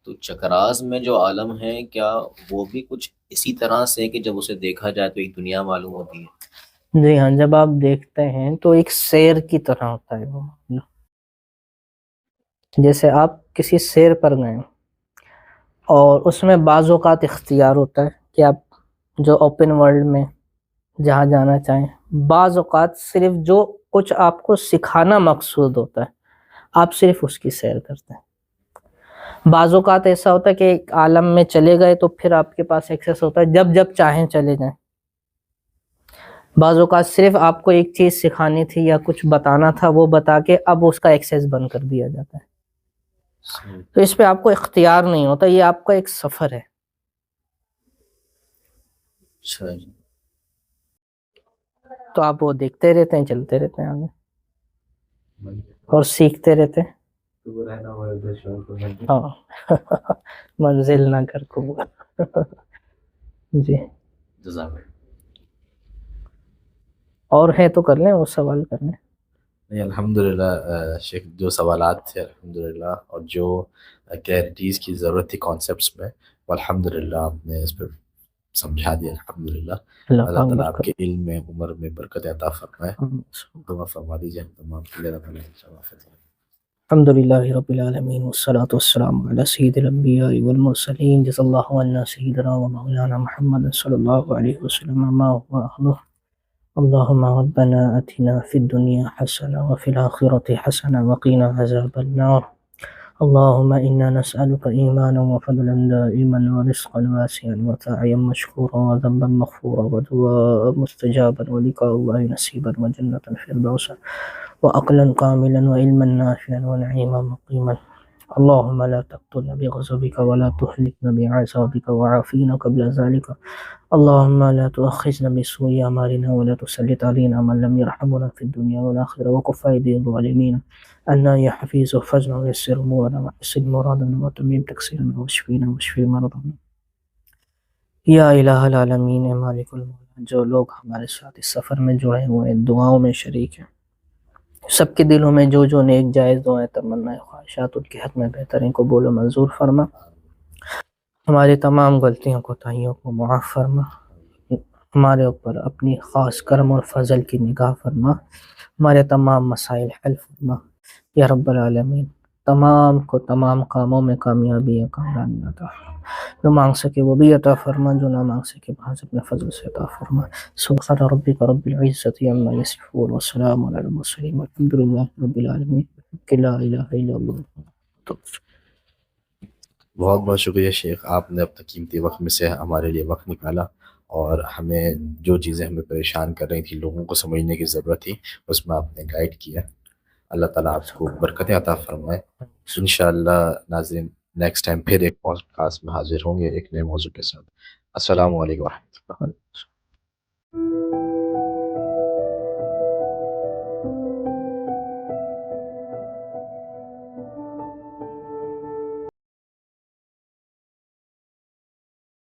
تو چکراز میں جو عالم ہے کیا وہ بھی کچھ اسی طرح سے کہ جب اسے دیکھا جائے تو ایک دنیا معلوم ہوتی ہے؟
جی ہاں، جب آپ دیکھتے ہیں تو ایک سیر کی طرح ہوتا ہے وہ. جیسے آپ کسی سیر پر گئے اور اس میں بعض اوقات اختیار ہوتا ہے کہ آپ جو اوپن ورلڈ میں جہاں جانا چاہیں، بعض اوقات صرف جو کچھ آپ کو سکھانا مقصود ہوتا ہے آپ صرف اس کی سیر کرتے ہیں. بعض اوقات ایسا ہوتا ہے کہ ایک عالم میں چلے گئے تو پھر آپ کے پاس ایکسیس ہوتا ہے، جب جب چاہیں چلے جائیں. بعض اوقات صرف آپ کو ایک چیز سکھانی تھی یا کچھ بتانا تھا، وہ بتا کے اب اس کا ایکسیس بند کر دیا جاتا ہے. تو اس پہ آپ کو اختیار نہیں ہوتا، یہ آپ کا ایک سفر ہے. تو آپ وہ دیکھتے رہتے ہیں، چلتے رہتے ہیں آگے اور سیکھتے رہتے ہیں. ہاں منزل نہ کر کو. جی. اور ہے تو کر لیں، وہ سوال کر لیں.
نہیں الحمدللہ شیخ، جو سوالات تھے الحمدللہ، اور جو کلیئرٹیز کی ضرورت تھی کانسیپٹس میں، الحمدللہ آپ نے اس پہ سمجھا دیا. الحمدللہ اللہ تعالیٰ آپ کے علم میں، عمر میں برکت عطا فرمائے. دعا فرما دیجیے ہم تمام کے لیے.
الحمد لله رب العالمين والصلاة والسلام على سيد الأنبياء والمرسلين جزا الله عنا سيدنا ومولانا محمد صلى الله عليه وسلم ما هو أهله. اللهم ربنا أتنا في الدنيا حسنة وفي الآخرة حسنة وقنا عذاب النار. اللهم إنا نسألك إيمانا وفضلا دائما ورزقا واسعا وسعيا مشكورا وذنبا مغفورا ودعاء مستجابا ولقاء الله نصيبا وجنة الفردوس وعقلا كاملا وعلما نافعا ونعيما مقيما. اللهم لا تقتلنا بغضبك ولا تهلكنا بعذابك وعافينا قبل ذلك. اللهم لا تؤاخذنا بسوء أعمالنا ولا تسلط علينا من لم يرحمنا في الدنيا والآخرة وكف أيدي الظالمين عنا يا حفيظ واحفظنا ويسر أمورنا وحسن مرادنا وتمم تقصيرنا واشفينا واشفي مرضنا یا الہ العالمین اے مالک الملک. جو لوگ ہمارے ساتھ اس سفر میں جڑے ہوئے ہیں دعاؤں میں شریک ہیں سب کے دلوں میں جو نیک جائز دعائیں تمنا خواہشات ان کے حق میں بہترین قبول و منظور فرما. ہماری تمام غلطیوں کوتاہیوں کو معاف فرما. ہمارے اوپر اپنی خاص کرم اور فضل کی نگاہ فرما. ہمارے تمام مسائل حل فرما یا رب العالمین. تمام کاموں میں کامیابی کامرانی عطا فرما. جو مانگ سکے وہ بھی عطا فرما, جو نہ مانگ سکے بہت اپنے فضل سے عطا فرما. سبحان ربک رب العزت عما یصفون والسلام علی المرسلین والحمد للہ رب العالمین. لا الہ الا اللہ.
بہت بہت شکریہ شیخ, آپ نے اپنا قیمتی وقت میں سے ہمارے لیے وقت نکالا اور ہمیں جو چیزیں ہمیں پریشان کر رہی تھیں, لوگوں کو سمجھنے کی ضرورت تھی, اس میں آپ نے گائیڈ کیا. اللہ تعالیٰ آپ کو برکتیں عطا فرمائے. انشاءاللہ ناظرین نیکسٹ ٹائم پھر ایک پوڈ کاسٹ میں حاضر ہوں گے ایک نئے موضوع کے ساتھ. السلام علیکم ورحمۃ اللہ.